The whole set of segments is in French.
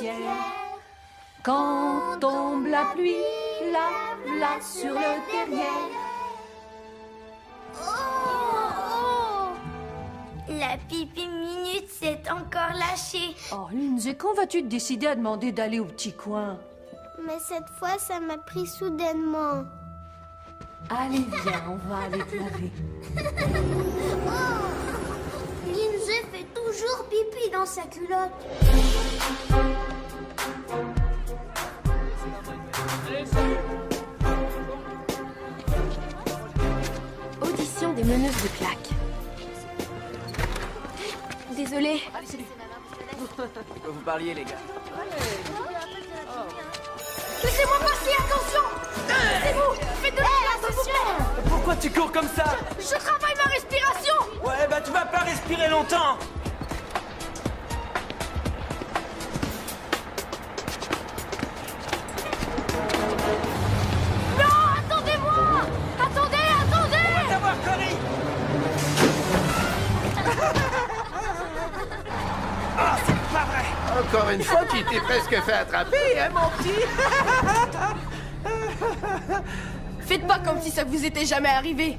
ciel. Quand tombe la pluie, la sur le derrière. La pipi minute s'est encore lâchée. Oh, Lindsay, quand vas-tu te décider à demander d'aller au petit coin? Mais cette fois, ça m'a pris soudainement. Allez, viens, on va aller te laver. Lindsay fait toujours pipi dans sa culotte. Audition des meneuses de claques. Désolée. Vous parliez, les gars. Laissez-moi passer, attention! C'est vous! Faites de attention! Pourquoi tu cours comme ça? Je travaille ma respiration! Ouais, bah tu vas pas respirer longtemps. Non, attendez-moi! Attendez! On va t'avoir, Cory. Ah, c'est pas vrai. Encore une fois, tu t'es presque fait attraper, hein, mon petit? Faites pas comme si ça vous était jamais arrivé.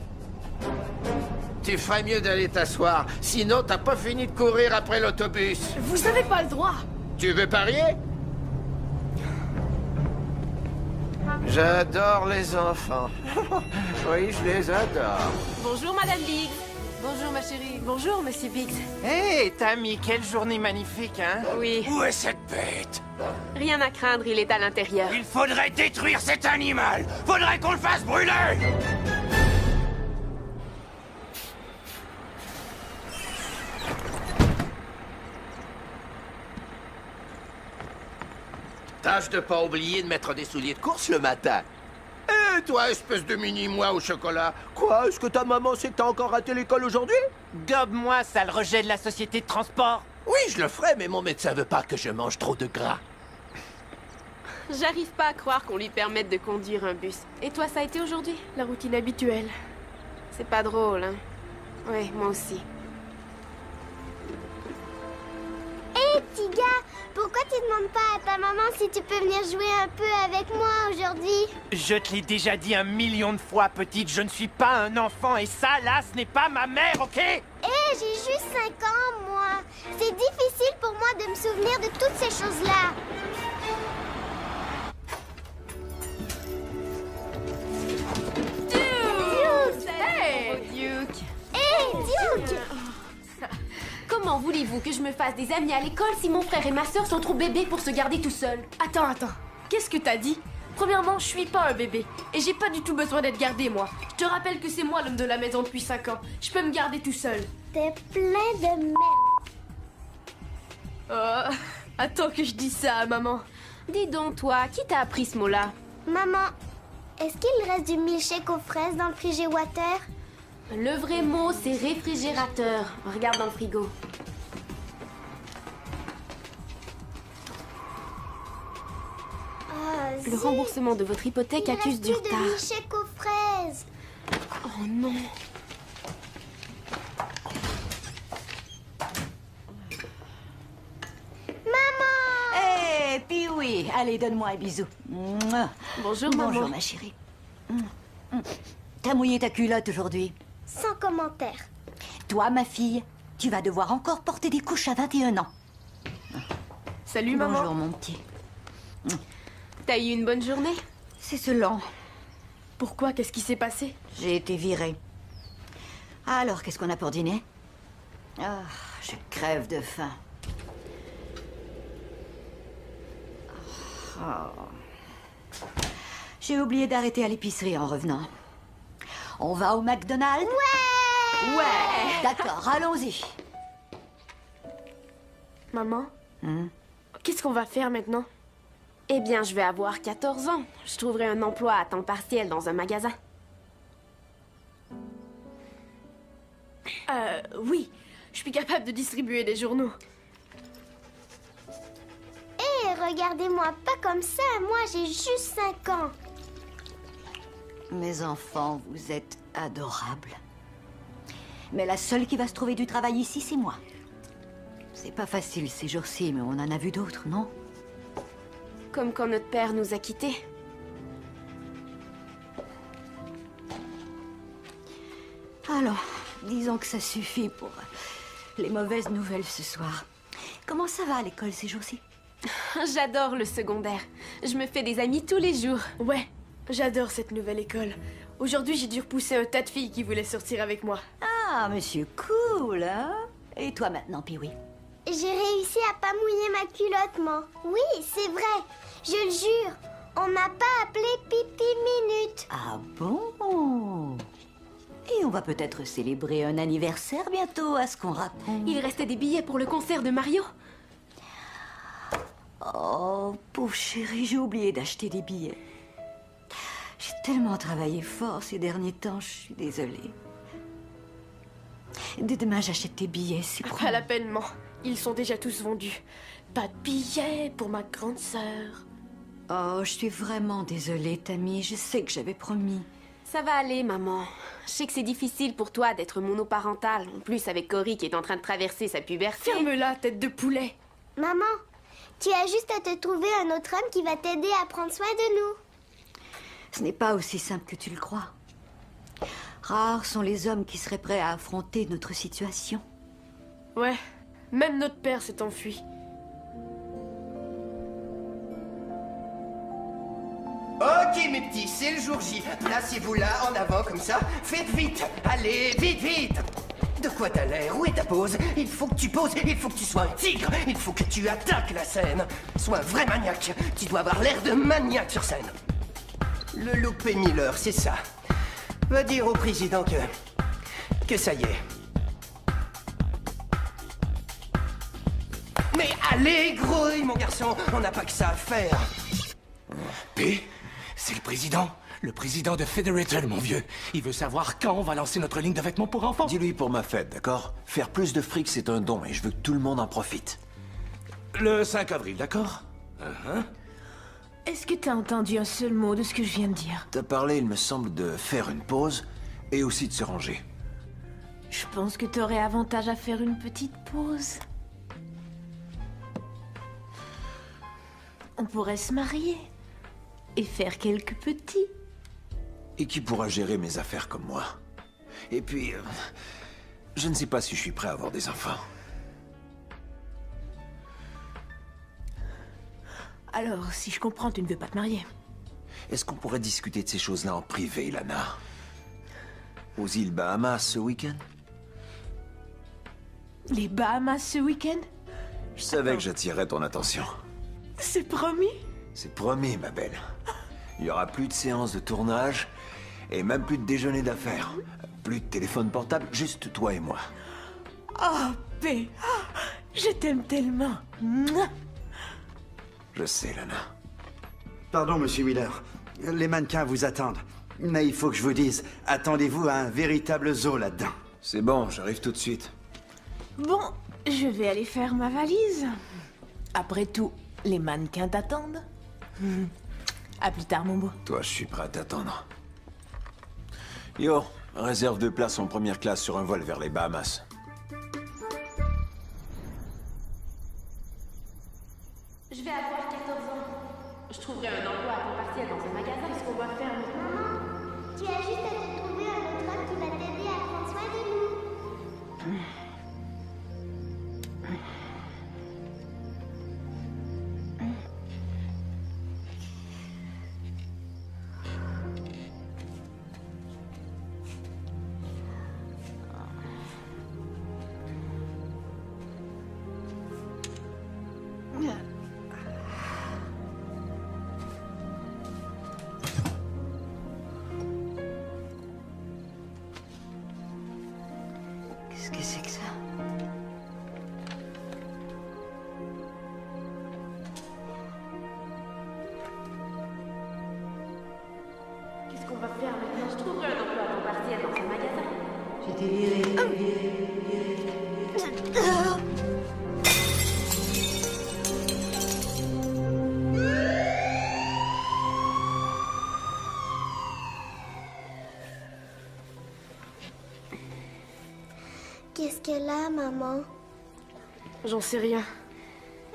Tu ferais mieux d'aller t'asseoir, sinon t'as pas fini de courir après l'autobus. Vous avez pas le droit. Tu veux parier? J'adore les enfants. Oui, je les adore. Bonjour, Madame Biggs. Bonjour, ma chérie. Bonjour, Monsieur Biggs. Hé, Tammy, quelle journée magnifique, hein? Oui, Où est cette bête? rien à craindre, il est à l'intérieur. Il faudrait détruire cet animal. Faudrait qu'on le fasse brûler. Tâche de pas oublier de mettre des souliers de course le matin. Eh, toi, espèce de mini-moi au chocolat. Quoi? Est-ce que ta maman sait que t'as encore raté l'école aujourd'hui? Gobe-moi, sale rejet de la société de transport! Oui, je le ferai, mais mon médecin veut pas que je mange trop de gras. J'arrive pas à croire qu'on lui permette de conduire un bus. Et toi, ça a été aujourd'hui? La routine habituelle. C'est pas drôle, hein? Oui, moi aussi. Hé, petit gars, pourquoi tu demandes pas à ta maman si tu peux venir jouer un peu avec moi aujourd'hui? Je te l'ai déjà dit 1 million de fois, petite, je ne suis pas un enfant et ça, là, ce n'est pas ma mère, ok? Hé, j'ai juste 5 ans, moi. C'est difficile pour moi de me souvenir de toutes ces choses-là. Hey, Duke! Hé, Duke! Comment voulez-vous que je me fasse des amis à l'école si mon frère et ma sœur sont trop bébés pour se garder tout seuls? Attends. Qu'est-ce que t'as dit? Premièrement, je suis pas un bébé. Et j'ai pas du tout besoin d'être gardé, moi. Je te rappelle que c'est moi l'homme de la maison depuis 5 ans. Je peux me garder tout seul. T'es plein de merde. Oh, attends que je dise ça à maman. Dis donc, toi, qui t'a appris ce mot-là? Maman, est-ce qu'il reste du milkshake aux fraises dans le frigéwater? Le vrai mot, c'est réfrigérateur. Regarde dans le frigo. Ah, Le zut, remboursement de votre hypothèque il accuse reste du plus de retard. milkshake aux fraises. Oh non. Eh, puis oui, allez, donne-moi un bisou. Mouah. Bonjour, Bonjour, maman. ma chérie. T'as mouillé ta culotte aujourd'hui. Sans commentaire. Toi, ma fille, tu vas devoir encore porter des couches à 21 ans. Salut, maman. Bonjour, mon petit. T'as eu une bonne journée? C'est ce lent. Pourquoi? Qu'est-ce qui s'est passé? J'ai été virée. Alors, qu'est-ce qu'on a pour dîner? Ah, je crève de faim. Oh. J'ai oublié d'arrêter à l'épicerie en revenant. On va au McDonald's? Ouais! Ouais! D'accord, allons-y. Maman? Qu'est-ce qu'on va faire maintenant? Eh bien, je vais avoir 14 ans. Je trouverai un emploi à temps partiel dans un magasin. Oui. Je suis capable de distribuer des journaux. Hé, regardez-moi pas comme ça. Moi, j'ai juste 5 ans. Mes enfants, vous êtes adorables. Mais la seule qui va se trouver du travail ici, c'est moi. C'est pas facile ces jours-ci, mais on en a vu d'autres, non? Comme quand notre père nous a quittés. Alors, disons que ça suffit pour les mauvaises nouvelles ce soir. Comment ça va à l'école ces jours-ci? J'adore le secondaire. Je me fais des amis tous les jours. Ouais, j'adore cette nouvelle école. Aujourd'hui, j'ai dû repousser un tas de filles qui voulaient sortir avec moi. Ah, monsieur cool, hein? Et toi maintenant, Pee-wee? J'ai réussi à pas mouiller ma culotte, maman. Oui, c'est vrai. Je le jure. On m'a pas appelé Pipi Minute. Ah bon? Et on va peut-être célébrer un anniversaire bientôt, à ce qu'on raconte. Il restait des billets pour le concert de Mario. Oh, pauvre chérie, j'ai oublié d'acheter des billets. J'ai tellement travaillé fort ces derniers temps, je suis désolée. Dès demain, j'achète tes billets, c'est Pas promis. la peine, maman. Ils sont déjà tous vendus. Pas de billets pour ma grande sœur. Oh, je suis vraiment désolée, Tammy. Je sais que j'avais promis. Ça va aller, maman. Je sais que c'est difficile pour toi d'être monoparentale. En plus, avec Cory qui est en train de traverser sa puberté. Ferme-la, tête de poulet. Maman, tu as juste à te trouver un autre homme qui va t'aider à prendre soin de nous. Ce n'est pas aussi simple que tu le crois. Rares sont les hommes qui seraient prêts à affronter notre situation. Ouais, même notre père s'est enfui. Ok, mes petits, c'est le jour J. Placez-vous là, en avant, comme ça. Faites vite. Allez, vite, vite. De quoi t'as l'air? Où est ta pose? Il faut que tu poses, il faut que tu sois un tigre. Il faut que tu attaques la scène. Sois un vrai maniaque. Tu dois avoir l'air de maniaque sur scène. Le loupé Miller, c'est ça. Va dire au président que ça y est. Mais allez, grouille, mon garçon. On n'a pas que ça à faire. P, c'est le président. Le président de Federated, mon vieux. Il veut savoir quand on va lancer notre ligne de vêtements pour enfants. Dis-lui pour ma fête, d'accord? Faire plus de fric, c'est un don, et je veux que tout le monde en profite. Le 5 avril, d'accord? Est-ce que t'as entendu un seul mot de ce que je viens de dire? T'as parlé, il me semble, de faire une pause, et aussi de se ranger. Je pense que t'aurais avantage à faire une petite pause. On pourrait se marier. Et faire quelques petits. Et qui pourra gérer mes affaires comme moi? Et puis, je ne sais pas si je suis prêt à avoir des enfants. Alors, si je comprends, tu ne veux pas te marier. Est-ce qu'on pourrait discuter de ces choses-là en privé, Lana? Aux îles Bahamas ce week-end? Les Bahamas ce week-end? Je savais que j'attirerais ton attention. C'est promis? C'est promis, ma belle. Il y aura plus de séances de tournage et même plus de déjeuner d'affaires. Plus de téléphone portable, juste toi et moi. Oh, P. Je t'aime tellement. Mouah. Je sais, Lana. Pardon, monsieur Miller. Les mannequins vous attendent. Mais il faut que je vous dise, attendez-vous à un véritable zoo là-dedans. C'est bon, j'arrive tout de suite. Bon, je vais aller faire ma valise. Après tout, les mannequins t'attendent. À plus tard, mon beau. Toi, je suis prêt à t'attendre. Yo, réserve 2 places en première classe sur un vol vers les Bahamas. Je vais avoir 14 ans. Je trouverai un emploi à temps partiel dans un magasin. Qu'est-ce qu'on va faire maintenant? Maman, tu as juste à te trouver un autre homme qui va t'aider à prendre soin de nous. Qu'est-ce que c'est que ça? Qu'est-ce qu'on va faire maintenant? Je trouverai un emploi à temps partiel dans un magasin. J'étais virée. Qu'est-ce qu'elle a, maman? J'en sais rien.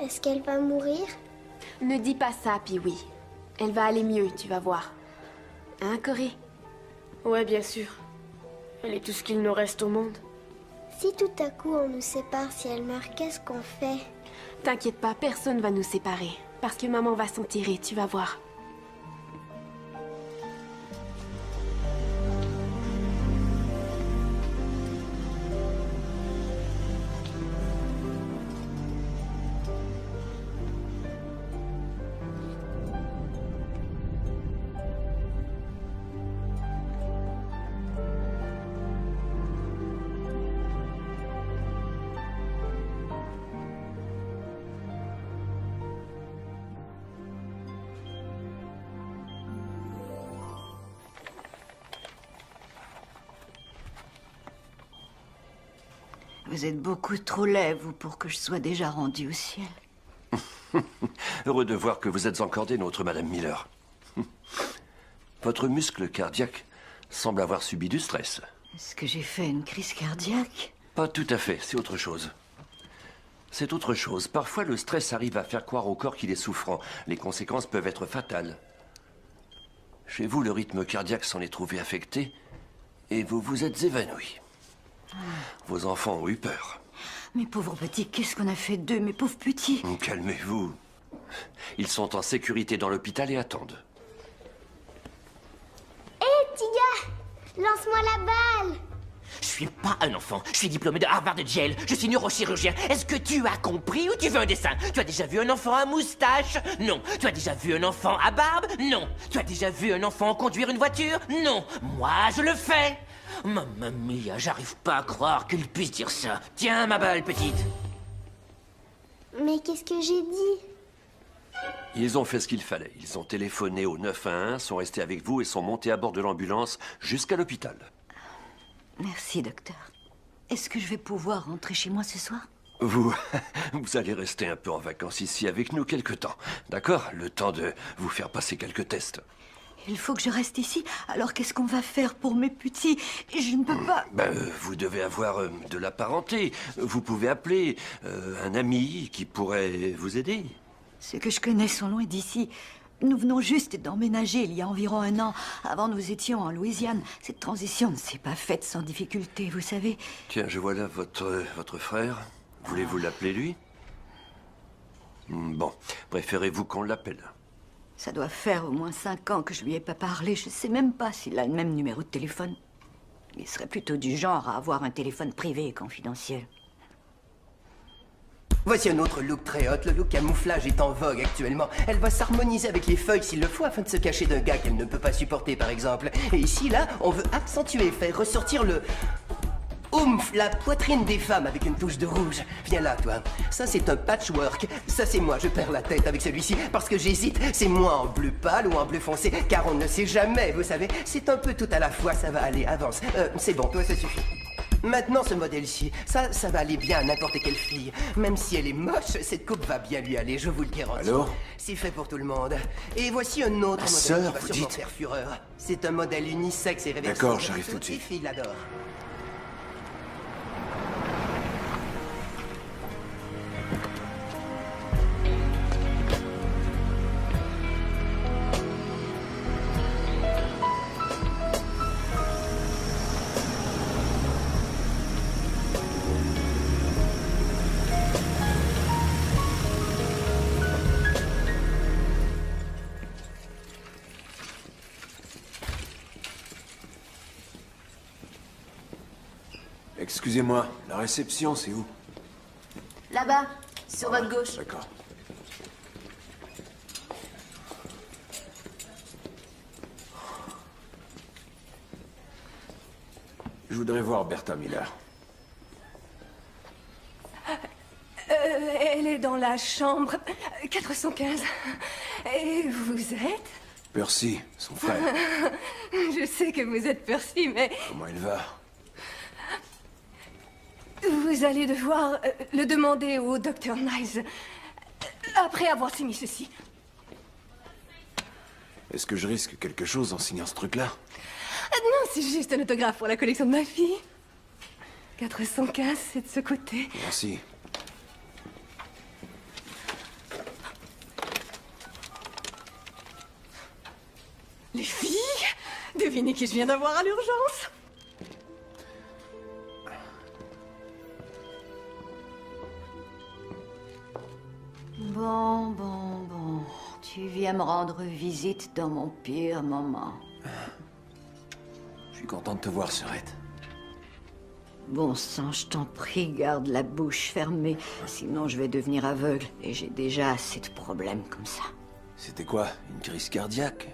Est-ce qu'elle va mourir? Ne dis pas ça, Pee-wee. Elle va aller mieux, tu vas voir. Hein, Cory? Ouais, bien sûr. Elle est tout ce qu'il nous reste au monde. Si tout à coup on nous sépare, si elle meurt, qu'est-ce qu'on fait? T'inquiète pas, personne va nous séparer. Parce que maman va s'en tirer, tu vas voir. Vous êtes beaucoup trop laid, vous, pour que je sois déjà rendue au ciel. Heureux de voir que vous êtes encore des nôtres, Madame Miller. Votre muscle cardiaque semble avoir subi du stress. Est-ce que j'ai fait une crise cardiaque? Pas tout à fait, c'est autre chose. C'est autre chose. Parfois, le stress arrive à faire croire au corps qu'il est souffrant. Les conséquences peuvent être fatales. Chez vous, le rythme cardiaque s'en est trouvé affecté et vous vous êtes évanoui. Vos enfants ont eu peur. Mes pauvres petits, qu'est-ce qu'on a fait d'eux, mes pauvres petits? Calmez-vous. Ils sont en sécurité dans l'hôpital et attendent. Hé, petit gars, lance-moi la balle. Je suis pas un enfant, je suis diplômé de Harvard Yale, je suis neurochirurgien. Est-ce que tu as compris ou tu veux un dessin? Tu as déjà vu un enfant à moustache? Non. Tu as déjà vu un enfant à barbe? Non. Tu as déjà vu un enfant conduire une voiture? Non. Moi, je le fais. Mamma mia, j'arrive pas à croire qu'il puisse dire ça. Tiens, ma balle, petite. Mais qu'est-ce que j'ai dit? Ils ont fait ce qu'il fallait. Ils ont téléphoné au 911, sont restés avec vous et sont montés à bord de l'ambulance jusqu'à l'hôpital. Merci, docteur. Est-ce que je vais pouvoir rentrer chez moi ce soir? Vous allez rester un peu en vacances ici avec nous quelque temps. D'accord? Le temps de vous faire passer quelques tests. Il faut que je reste ici. Alors qu'est-ce qu'on va faire pour mes petits? Je ne peux pas... Vous devez avoir de la parenté. Vous pouvez appeler un ami qui pourrait vous aider. Ceux que je connais sont loin d'ici. Nous venons juste d'emménager il y a environ 1 an. Avant, nous étions en Louisiane. Cette transition ne s'est pas faite sans difficulté, vous savez. Tiens, je vois là votre frère. Voulez-vous l'appeler, lui? Bon, préférez-vous qu'on l'appelle? Ça doit faire au moins 5 ans que je lui ai pas parlé. Je sais même pas s'il a le même numéro de téléphone. Il serait plutôt du genre à avoir un téléphone privé et confidentiel. Voici un autre look très hot. Le look camouflage est en vogue actuellement. Elle va s'harmoniser avec les feuilles s'il le faut afin de se cacher d'un gars qu'elle ne peut pas supporter, par exemple. Et ici, là, on veut accentuer, faire ressortir le... Oomph, la poitrine des femmes avec une touche de rouge. Viens là, toi. Ça, c'est un patchwork. Ça, c'est moi. Je perds la tête avec celui-ci parce que j'hésite. C'est moi en bleu pâle ou en bleu foncé, car on ne sait jamais, vous savez. C'est un peu tout à la fois. Ça va aller, avance. C'est bon, toi, ça suffit. Maintenant, ce modèle-ci, ça va aller bien à n'importe quelle fille. Même si elle est moche, cette coupe va bien lui aller, je vous le garantis. Alors? C'est fait pour tout le monde. Et voici un autre modèle sœur, qui va vous sûrement dites? faire fureur. C'est un modèle unisexe et réversible. D'accord, j'arrive tout de Toutes les suite. filles l'adorent. Excusez-moi, la réception, c'est où? Là-bas, sur votre gauche. D'accord. Je voudrais voir Bertha Miller. Elle est dans la chambre 415. Et vous êtes? Percy, son frère. Je sais que vous êtes Percy, mais Comment il va? vous allez devoir le demander au docteur Nice après avoir signé ceci. Est-ce que je risque quelque chose en signant ce truc-là? Non, c'est juste un autographe pour la collection de ma fille. 415, c'est de ce côté. Merci. devinez qui je viens d'avoir à l'urgence? Bon. Tu viens me rendre visite dans mon pire moment. Je suis content de te voir, Sœurette. Bon sang, je t'en prie, garde la bouche fermée. Sinon, je vais devenir aveugle. Et j'ai déjà assez de problèmes comme ça. C'était quoi? Une crise cardiaque?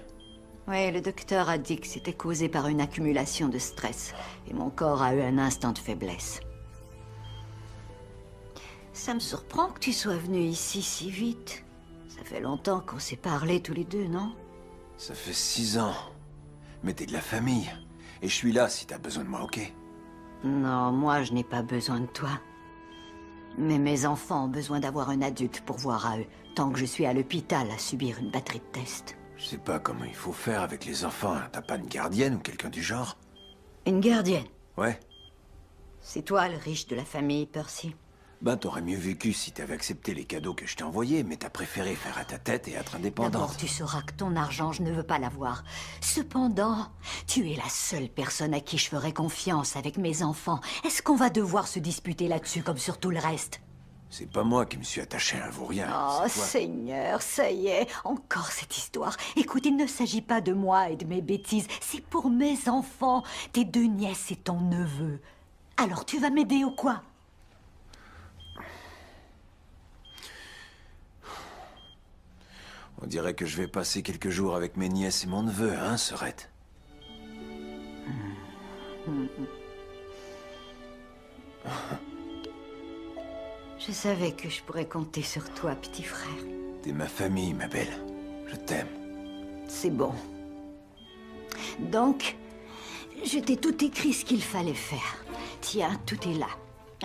Oui, le docteur a dit que c'était causé par une accumulation de stress. Et mon corps a eu un instant de faiblesse. Ça me surprend que tu sois venu ici si vite. Ça fait longtemps qu'on s'est parlé tous les deux, non? Ça fait 6 ans. Mais t'es de la famille. Et je suis là si t'as besoin de moi, ok? Non, moi je n'ai pas besoin de toi. Mais mes enfants ont besoin d'avoir un adulte pour voir à eux, tant que je suis à l'hôpital à subir une batterie de tests. Je sais pas comment il faut faire avec les enfants. T'as pas une gardienne ou quelqu'un du genre? Une gardienne? Ouais. C'est toi le riche de la famille, Percy. Ben, t'aurais mieux vécu si t'avais accepté les cadeaux que je t'ai envoyés, mais t'as préféré faire à ta tête et être indépendante. D'abord, tu sauras que ton argent, je ne veux pas l'avoir. Cependant, tu es la seule personne à qui je ferai confiance avec mes enfants. Est-ce qu'on va devoir se disputer là-dessus comme sur tout le reste? C'est pas moi qui me suis attaché à un vaurien. Oh, c'est toi. Seigneur, ça y est, encore cette histoire. Écoute, il ne s'agit pas de moi et de mes bêtises, c'est pour mes enfants, tes 2 nièces et ton neveu. Alors, tu vas m'aider ou quoi? On dirait que je vais passer quelques jours avec mes nièces et mon neveu, hein, Sœurette? Je savais que je pourrais compter sur toi, petit frère. T'es ma famille, ma belle. Je t'aime. C'est bon. Donc, je t'ai tout écrit ce qu'il fallait faire. Tiens, tout est là.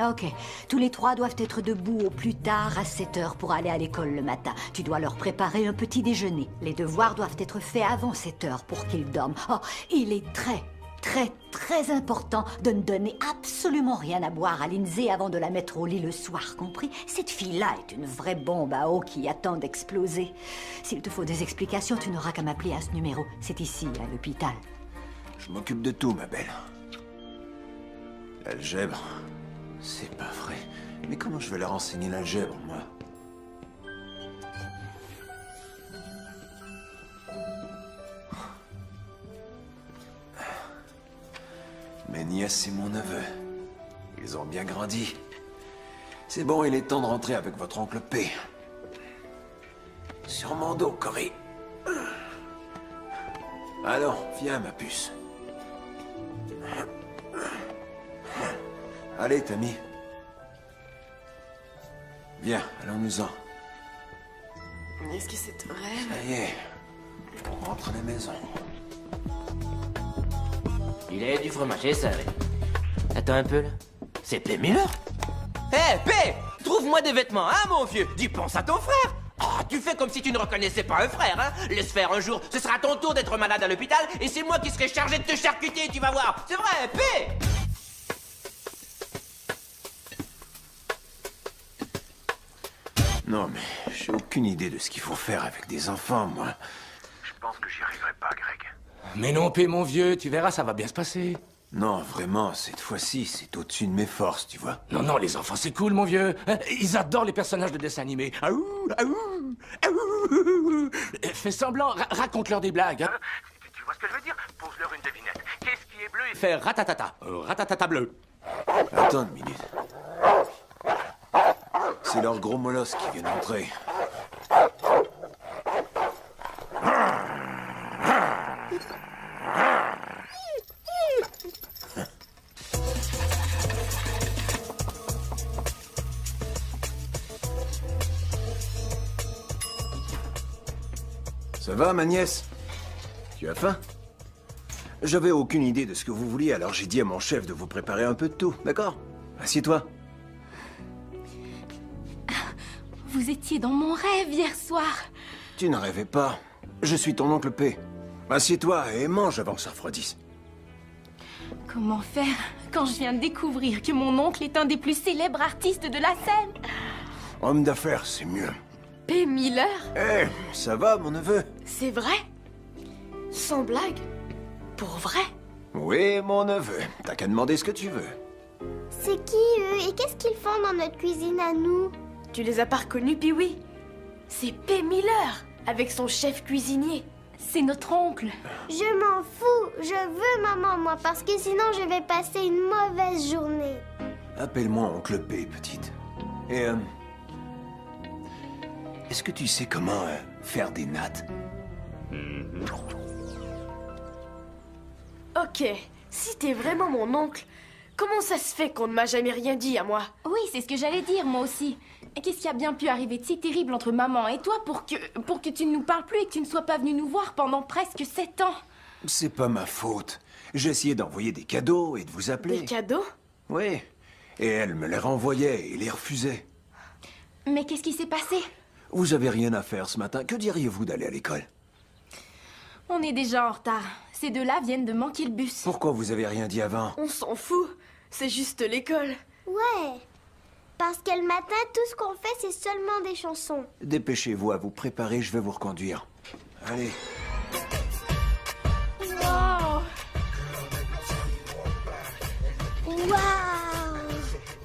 Ok. Tous les 3 doivent être debout au plus tard à 7 heures pour aller à l'école le matin. Tu dois leur préparer un petit déjeuner. Les devoirs doivent être faits avant 7 heures pour qu'ils dorment. Oh, il est très important de ne donner absolument rien à boire à Lindsay avant de la mettre au lit le soir, compris? Cette fille-là est une vraie bombe à eau qui attend d'exploser. S'il te faut des explications, tu n'auras qu'à m'appeler à ce numéro. C'est ici, à l'hôpital. Je m'occupe de tout, ma belle. L'algèbre... C'est pas vrai. Mais comment je vais leur enseigner l'algèbre, moi? Mes nièces et mon neveu. Ils ont bien grandi. C'est bon, il est temps de rentrer avec votre oncle P. Sur mon dos, Cory. Allons, viens, ma puce. Allez, Tammy. Viens, allons-nous-en. Est-ce que c'est un rêve? Ça y est, on rentre à la maison. Il est du fromager, ça. Attends un peu, là. C'est P. Miller? Hé, P! Trouve-moi des vêtements, hein, mon vieux? Dis, pense à ton frère! Ah, tu fais comme si tu ne reconnaissais pas un frère, hein? Laisse faire un jour, ce sera ton tour d'être malade à l'hôpital, et c'est moi qui serai chargé de te charcuter, tu vas voir! C'est vrai, P! Non, mais j'ai aucune idée de ce qu'il faut faire avec des enfants, moi. Je pense que j'y arriverai pas, Greg. Mais non, P, mon vieux, tu verras, ça va bien se passer. Non, vraiment, cette fois-ci, c'est au-dessus de mes forces, tu vois. Non, les enfants, c'est cool, mon vieux. Ils adorent les personnages de dessins animés. Aouh, aouh, aouh. Fais semblant, raconte-leur des blagues. Hein. Tu vois ce que je veux dire? Pose-leur une devinette. Qu'est-ce qui est bleu et... Fais ratatata, ratatata bleu. Attends une minute. C'est leur gros molosse qui vient d'entrer. Ça va, ma nièce? Tu as faim? J'avais aucune idée de ce que vous vouliez, alors j'ai dit à mon chef de vous préparer un peu de tout, d'accord? Assieds-toi. Vous étiez dans mon rêve hier soir. Tu ne rêvais pas. Je suis ton oncle P. Assieds-toi et mange avant que ça refroidisse. Comment faire quand je viens de découvrir que mon oncle est un des plus célèbres artistes de la scène? Homme d'affaires, c'est mieux. P. Miller? Eh, ça va, mon neveu? C'est vrai? Sans blague? Pour vrai? Oui, mon neveu. T'as qu'à demander ce que tu veux. C'est qui eux et qu'est-ce qu'ils font dans notre cuisine à nous? Tu les as pas reconnus, Pee-wee? C'est P. Miller, avec son chef cuisinier. C'est notre oncle. Je m'en fous. Je veux maman, moi, parce que sinon je vais passer une mauvaise journée. Appelle-moi Oncle P, petite. Et, est-ce que tu sais comment faire des nattes? Ok, si t'es vraiment mon oncle, comment ça se fait qu'on ne m'a jamais rien dit à moi? Oui, c'est ce que j'allais dire, moi aussi. Et qu'est-ce qui a bien pu arriver de si terrible entre maman et toi pour que tu ne nous parles plus et que tu ne sois pas venu nous voir pendant presque 7 ans? C'est pas ma faute. J'ai essayé d'envoyer des cadeaux et de vous appeler. Des cadeaux? Oui. Et elle me les renvoyait et les refusait. Mais qu'est-ce qui s'est passé? Vous avez rien à faire ce matin. Que diriez-vous d'aller à l'école? On est déjà en retard. Ces deux-là viennent de manquer le bus. Pourquoi vous avez rien dit avant? On s'en fout. C'est juste l'école. Ouais. Parce que le matin, tout ce qu'on fait, c'est seulement des chansons. Dépêchez-vous à vous préparer, je vais vous reconduire. Allez. Wow. Waouh!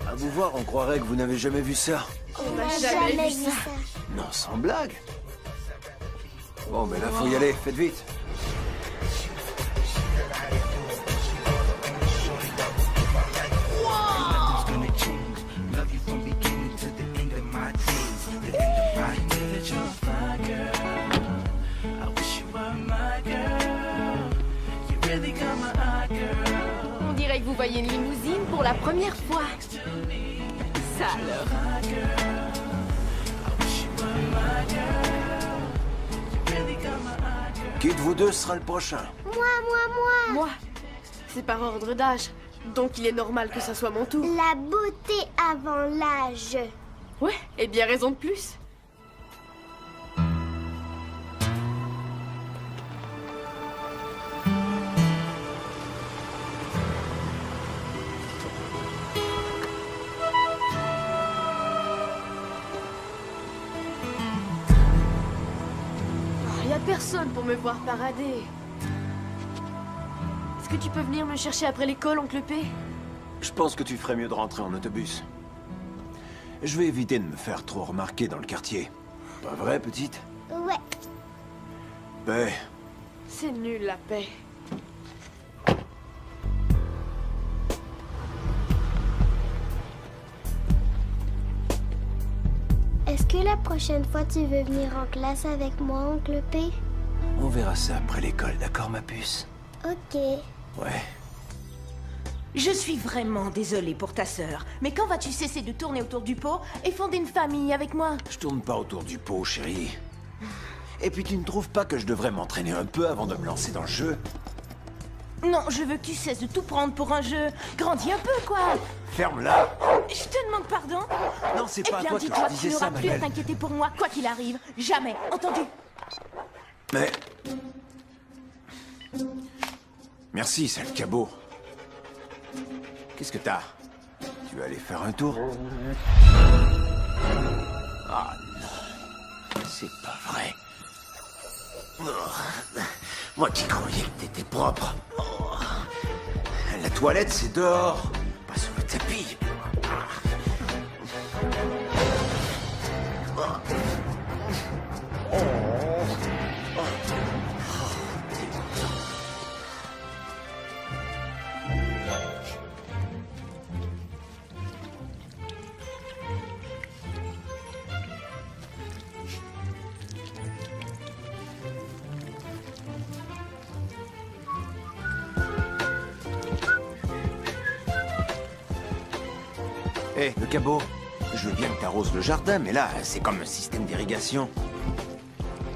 À vous voir, on croirait que vous n'avez jamais vu ça. On n'a jamais vu ça. Non, sans blague. Bon, ben là, faut y aller. Faites vite. On dirait que vous voyez une limousine pour la première fois. Ça alors. Qui de vous deux sera le prochain? Moi. Moi? C'est par ordre d'âge. Donc il est normal que ça soit mon tour. La beauté avant l'âge. Ouais, et bien raison de plus. Y a personne pour me voir parader. Est-ce que tu peux venir me chercher après l'école, oncle P? Je pense que tu ferais mieux de rentrer en autobus. Je vais éviter de me faire trop remarquer dans le quartier. Pas vrai, petite? Ouais. Ben, C'est nul, la paix. Est-ce que la prochaine fois tu veux venir en classe avec moi, oncle P? on verra ça après l'école, d'accord, ma puce? Ok. Ouais. Je suis vraiment désolée pour ta sœur, mais quand vas-tu cesser de tourner autour du pot et fonder une famille avec moi? Je tourne pas autour du pot, chérie. Et puis tu ne trouves pas que je devrais m'entraîner un peu avant de me lancer dans le jeu? Non, je veux que tu cesses de tout prendre pour un jeu. Grandis un peu, quoi. Ferme-la! Je te demande pardon. Non, c'est pas à Eh bien, toi que dis-toi je que tu disais ça, n'auras plus à Mabel. t'inquiéter pour moi, quoi qu'il arrive. Jamais, entendu? Mais... Merci, sale cabot. Qu'est-ce que t'as? Tu veux aller faire un tour? Ah non, c'est pas vrai. Oh, moi qui croyais que t'étais propre. Oh, la toilette, c'est dehors, pas sous le tapis. Hé, le cabot, je veux bien que t'arroses le jardin, mais là, c'est comme un système d'irrigation.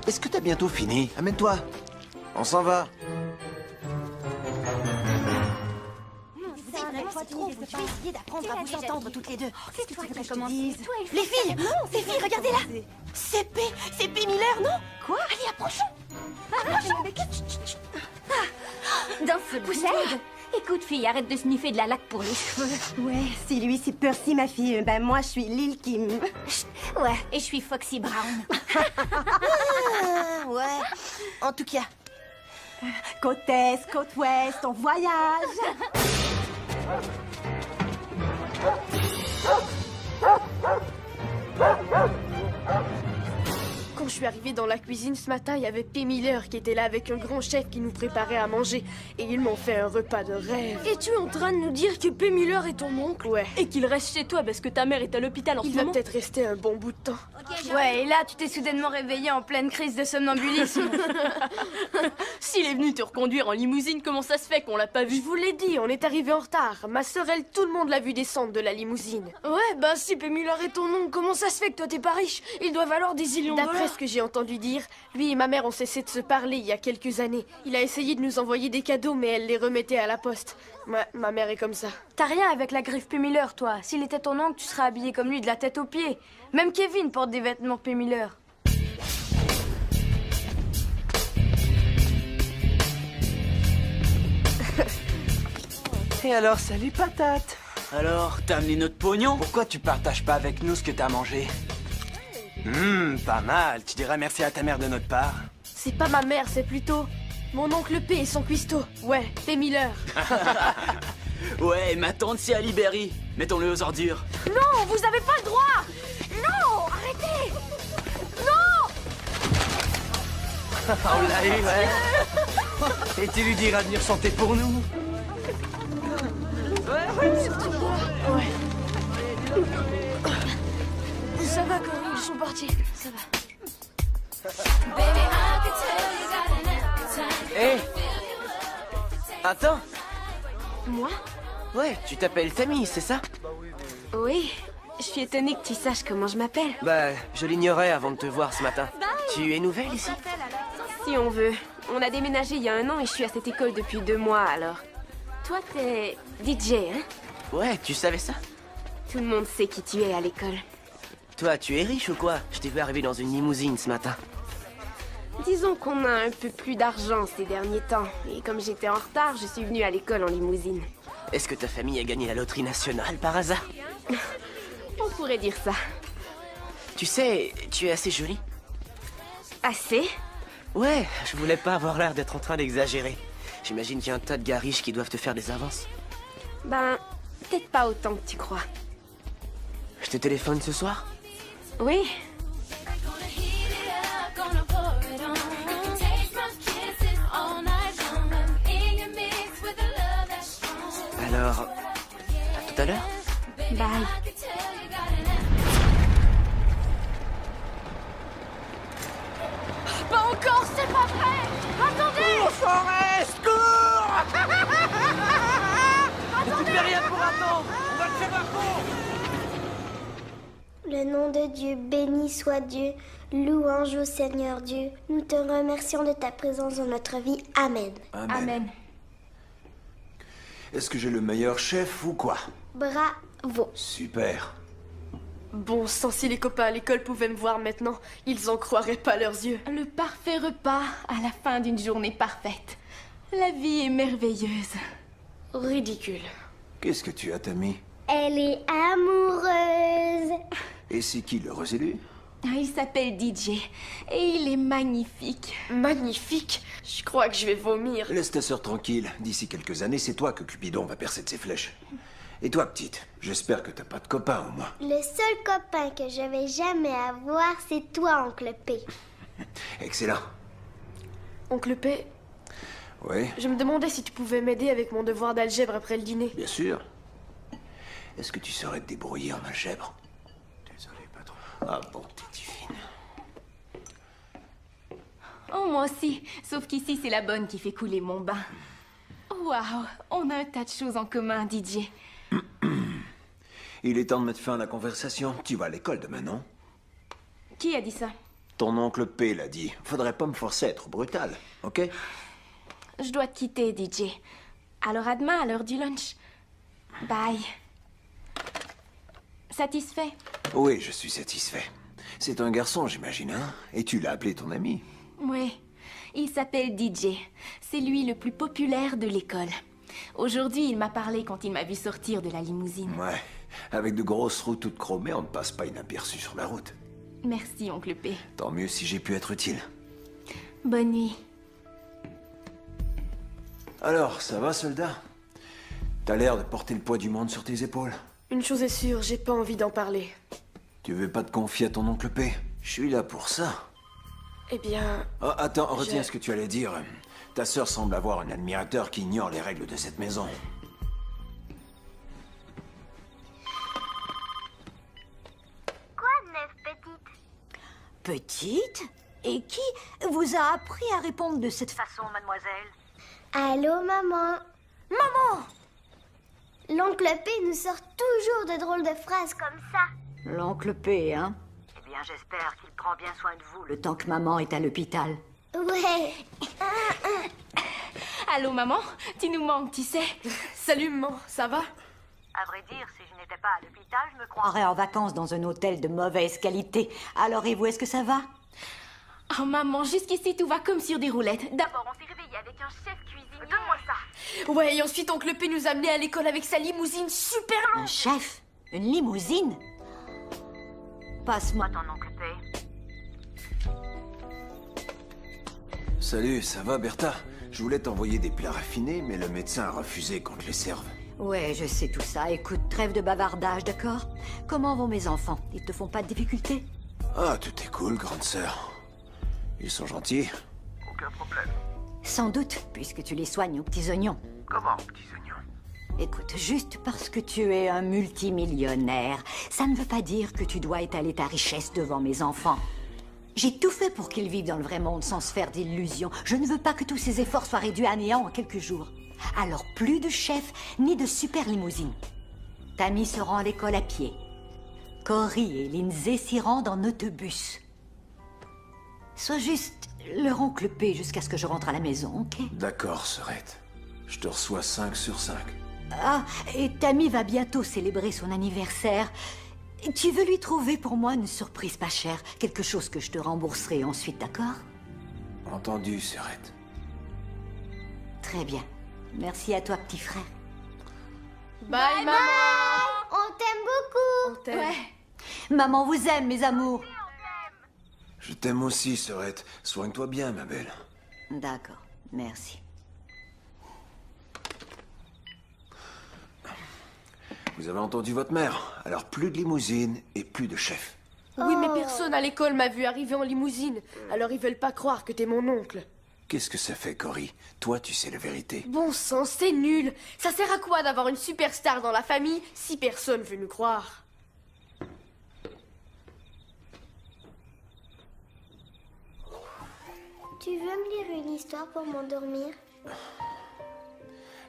Est-ce que t'as bientôt fini? Amène-toi. On s'en va. Je vais essayer d'apprendre à vous entendre toutes les deux. Qu'est-ce que tu veux que je te dise? Les filles, regardez-là. C'est P. Miller, non? Quoi? Allez, approchons. Dans ce poussette. Écoute, fille, arrête de sniffer de la laque pour les cheveux. Ouais, si lui c'est Percy, ma fille, ben moi je suis Lil Kim. Ouais, et je suis Foxy Brown. Ouais. En tout cas, Côte Est, côte Ouest, on voyage. Quand je suis arrivée dans la cuisine ce matin, il y avait P. Miller qui était là avec un grand chef qui nous préparait à manger. Et ils m'ont fait un repas de rêve. Et tu es en train de nous dire que P. Miller est ton oncle? Ouais. Et qu'il reste chez toi parce que ta mère est à l'hôpital en ce Il va moment? peut-être rester un bon bout de temps. Ouais, et là, tu t'es soudainement réveillée en pleine crise de somnambulisme. S'il est venu te reconduire en limousine, comment ça se fait qu'on l'a pas vu? Je vous l'ai dit, on est arrivé en retard. Ma sœur, elle, tout le monde l'a vu descendre de la limousine. Ouais, bah si P. Miller est ton oncle, comment ça se fait que toi t'es pas riche? Il doit valoir des zillions de D'après dollars. ce que j'ai entendu dire, lui et ma mère ont cessé de se parler il y a quelques années. Il a essayé de nous envoyer des cadeaux, mais elle les remettait à la poste. Ma mère est comme ça. T'as rien avec la griffe P. Miller, toi. S'il était ton oncle, tu serais habillé comme lui de la tête aux pieds. Même Kevin porte des vêtements P. Miller. Et alors, salut patate. Alors, t'as amené notre pognon? Pourquoi tu partages pas avec nous ce que t'as mangé? Pas mal. Tu dirais merci à ta mère de notre part. C'est pas ma mère, c'est plutôt mon oncle P et son cuistot. Ouais, P. Miller. Ouais, ma tante c'est Ali Berry. Mettons-le aux ordures. Non, vous avez pas le droit! Non, arrêtez! Non! On l'a eu, ouais. Et tu lui diras de venir chanter pour nous? Ouais. Ça va, Cory, ils sont partis. Ça va. Hé! Attends! Moi? Ouais, tu t'appelles Tammy, c'est ça? Oui. Je suis étonnée que tu saches comment je m'appelle. Bah, je l'ignorais avant de te voir ce matin. Tu es nouvelle ici? Si on veut. On a déménagé il y a 1 an et je suis à cette école depuis 2 mois, alors. Toi, t'es DJ, hein? Ouais, tu savais ça? Tout le monde sait qui tu es à l'école. Toi, tu es riche ou quoi? Je t'ai vu arriver dans une limousine ce matin. Disons qu'on a un peu plus d'argent ces derniers temps. Et comme j'étais en retard, je suis venue à l'école en limousine. Est-ce que ta famille a gagné la loterie nationale par hasard? On pourrait dire ça. Tu sais, tu es assez jolie. Assez? Ouais, je voulais pas avoir l'air d'être en train d'exagérer. J'imagine qu'il y a un tas de gars riches qui doivent te faire des avances. Ben, peut-être pas autant que tu crois. Je te téléphone ce soir? Oui. Alors, à tout à l'heure? Bye. Pas encore, c'est pas vrai! Attendez! Cours, Forrest, cours! Attendez! Tu fais rien pour attendre! On va te faire un pont! Le nom de Dieu, béni soit Dieu. Louange au Seigneur Dieu. Nous te remercions de ta présence dans notre vie. Amen. Amen. Est-ce que j'ai le meilleur chef ou quoi? Bravo. Super. Bon sang, si les copains à l'école pouvaient me voir maintenant, ils en croiraient pas leurs yeux. Le parfait repas à la fin d'une journée parfaite. La vie est merveilleuse. Ridicule. Qu'est-ce que tu as, Tammy? Elle est amoureuse. Et c'est qui l'heureux élu? Il s'appelle DJ et il est magnifique. Magnifique? Je crois que je vais vomir. Laisse ta sœur tranquille. D'ici quelques années, c'est toi que Cupidon va percer de ses flèches. Et toi, petite, j'espère que t'as pas de copain au moins. Le seul copain que je vais jamais avoir, c'est toi, Oncle P. Excellent. Oncle P, Oui, je me demandais si tu pouvais m'aider avec mon devoir d'algèbre après le dîner. bien sûr. Est-ce que tu saurais te débrouiller en algèbre? Désolé, patron. Ah bon, t'es divine. Oh, moi aussi. Sauf qu'ici, c'est la bonne qui fait couler mon bain. Waouh, on a un tas de choses en commun, DJ. Il est temps de mettre fin à la conversation. Tu vas à l'école demain, non? Qui a dit ça? Ton oncle P l'a dit. Faudrait pas me forcer à être brutal, ok? Je dois te quitter, DJ. Alors à demain, à l'heure du lunch. Bye. Satisfait? Oui, je suis satisfait. C'est un garçon, j'imagine, hein? Et tu l'as appelé ton ami? Oui. Il s'appelle DJ. C'est lui le plus populaire de l'école. Aujourd'hui, il m'a parlé quand il m'a vu sortir de la limousine. Ouais. Avec de grosses roues toutes chromées, on ne passe pas inaperçu sur la route. Merci, oncle P. Tant mieux si j'ai pu être utile. Bonne nuit. Alors, ça va, soldat? T'as l'air de porter le poids du monde sur tes épaules. Une chose est sûre, j'ai pas envie d'en parler. Tu veux pas te confier à ton oncle P? Je suis là pour ça. Eh bien... Oh, attends, retiens ce que tu allais dire. Ta sœur semble avoir un admirateur qui ignore les règles de cette maison. Quoi de neuf, petite? Petite? Et qui vous a appris à répondre de cette façon, mademoiselle? Allô, maman? Maman! L'oncle P nous sort toujours de drôles de phrases comme ça. L'oncle P, hein? Eh bien, j'espère qu'il prend bien soin de vous le temps que maman est à l'hôpital. Ouais. Allô, maman? Tu nous manques, tu sais. Salut, maman, ça va? À vrai dire, si je n'étais pas à l'hôpital, je me croirais en vacances dans un hôtel de mauvaise qualité. Alors, et vous, est-ce que ça va? Oh, maman, jusqu'ici, tout va comme sur des roulettes. D'abord, on s'est réveillé avec un chef cuisinier. Donne-moi ça. Ouais, et ensuite, oncle P nous a amenés à l'école avec sa limousine super longue. Un chef? Une limousine? Passe-moi ton oncle P. Salut, ça va, Bertha? Je voulais t'envoyer des plats raffinés, mais le médecin a refusé qu'on te les serve. Ouais, je sais tout ça. Écoute, trêve de bavardage, d'accord? Comment vont mes enfants? Ils te font pas de difficultés? Ah, tout est cool, grande sœur. Ils sont gentils. Aucun problème. Sans doute, puisque tu les soignes aux petits oignons. Comment, petits oignons? Écoute, juste parce que tu es un multimillionnaire, ça ne veut pas dire que tu dois étaler ta richesse devant mes enfants. J'ai tout fait pour qu'ils vivent dans le vrai monde sans se faire d'illusions. Je ne veux pas que tous ces efforts soient réduits à néant en quelques jours. Alors plus de chef, ni de super limousine. Tammy se rend à l'école à pied. Cory et Lindsay s'y rendent en autobus. Sois juste leur oncle P jusqu'à ce que je rentre à la maison, ok? D'accord, sœurette. Je te reçois 5 sur 5. Ah, et Tammy va bientôt célébrer son anniversaire. Tu veux lui trouver pour moi une surprise pas chère, quelque chose que je te rembourserai ensuite, d'accord? Entendu, sœurette. Très bien. Merci à toi, petit frère. Bye, maman! On t'aime beaucoup. On t'aime. Ouais. Maman vous aime, mes amours. Je t'aime aussi, sœurette. Soigne-toi bien, ma belle. D'accord, merci. Vous avez entendu votre mère. Alors plus de limousine et plus de chef. Oui, mais personne à l'école m'a vu arriver en limousine. Alors ils veulent pas croire que t'es mon oncle. Qu'est-ce que ça fait, Cory? Toi, tu sais la vérité. Bon sang, c'est nul. Ça sert à quoi d'avoir une superstar dans la famille si personne veut nous croire? Tu veux me lire une histoire pour m'endormir?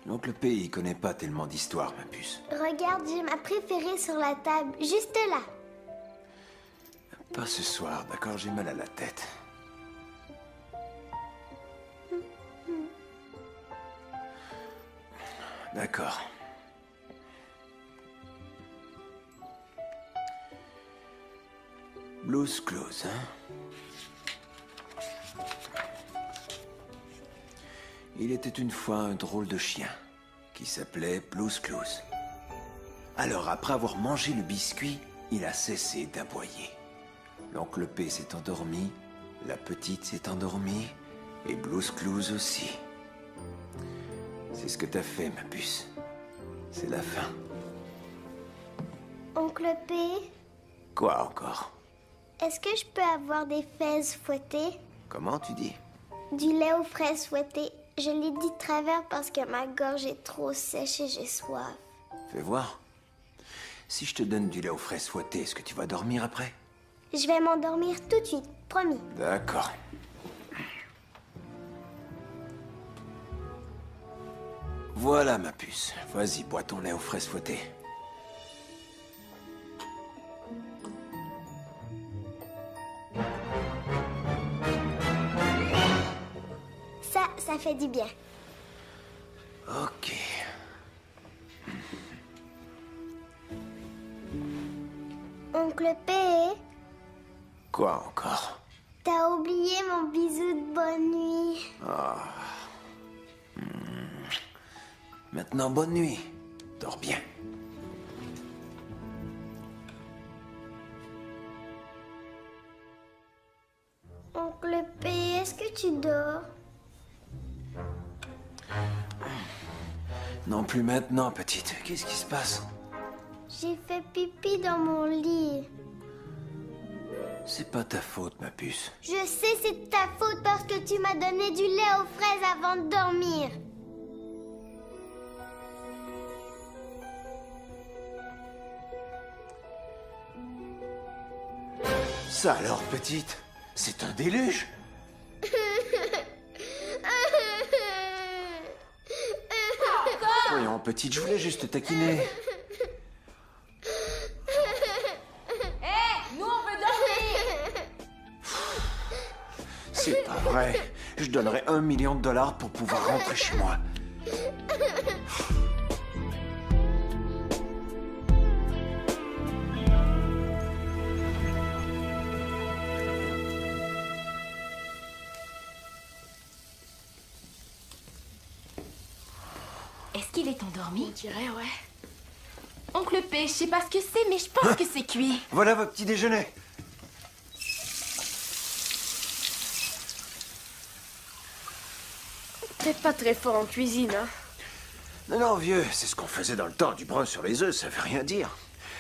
L'oncle P, il connaît pas tellement d'histoires, ma puce. Regarde, j'ai ma préférée sur la table, juste là. Pas ce soir, d'accord? J'ai mal à la tête. D'accord. Blues Clues, hein? Il était une fois un drôle de chien qui s'appelait Blues Clues. Alors, après avoir mangé le biscuit, il a cessé d'aboyer. L'oncle P s'est endormi, la petite s'est endormie, et Blues Clues aussi. C'est ce que t'as fait, ma puce. C'est la fin. Oncle P, Quoi encore? est-ce que je peux avoir des fraises fouettées? Comment tu dis? Du lait aux fraises fouettées. Je l'ai dit de travers parce que ma gorge est trop sèche et j'ai soif. Fais voir. Si je te donne du lait aux fraises fouettées, est-ce que tu vas dormir après? Je vais m'endormir tout de suite, promis. D'accord. Voilà, ma puce. Vas-y, bois ton lait aux fraises fouettées. Ça fait du bien. Ok. Oncle P, Quoi encore? t'as oublié mon bisou de bonne nuit. Ah. Maintenant, bonne nuit. Dors bien. Oncle P, est-ce que tu dors? Non plus maintenant, petite. Qu'est-ce qui se passe? J'ai fait pipi dans mon lit. C'est pas ta faute, ma puce. Je sais, c'est de ta faute parce que tu m'as donné du lait aux fraises avant de dormir. Ça alors, petite, c'est un déluge. Voyons, petite, je voulais juste te taquiner. Hé, nous on veut dormir. C'est pas vrai. Je donnerais $1 million pour pouvoir rentrer chez moi. Est-ce qu'il est endormi? On dirait, ouais. Oncle P, je sais pas ce que c'est, mais je pense que c'est cuit. Voilà votre petit déjeuner. T'es pas très fort en cuisine, hein. Non, non, vieux, c'est ce qu'on faisait dans le temps du brun sur les œufs, ça veut rien dire.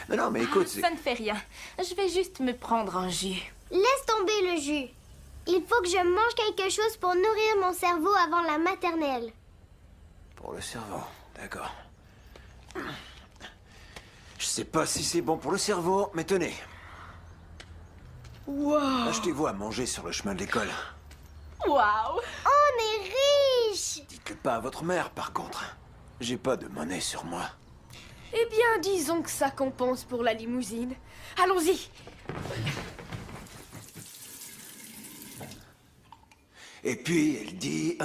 Non, non, mais écoute, c'est... Ça ne fait rien. Je vais juste me prendre un jus. Laisse tomber le jus. Il faut que je mange quelque chose pour nourrir mon cerveau avant la maternelle. Pour le cerveau, d'accord. Je sais pas si c'est bon pour le cerveau, mais tenez. Wow. Achetez-vous à manger sur le chemin de l'école. Waouh! On est riche! Dites-le pas à votre mère, par contre. J'ai pas de monnaie sur moi. Eh bien, disons que ça compense pour la limousine. Allons-y. Et puis, elle dit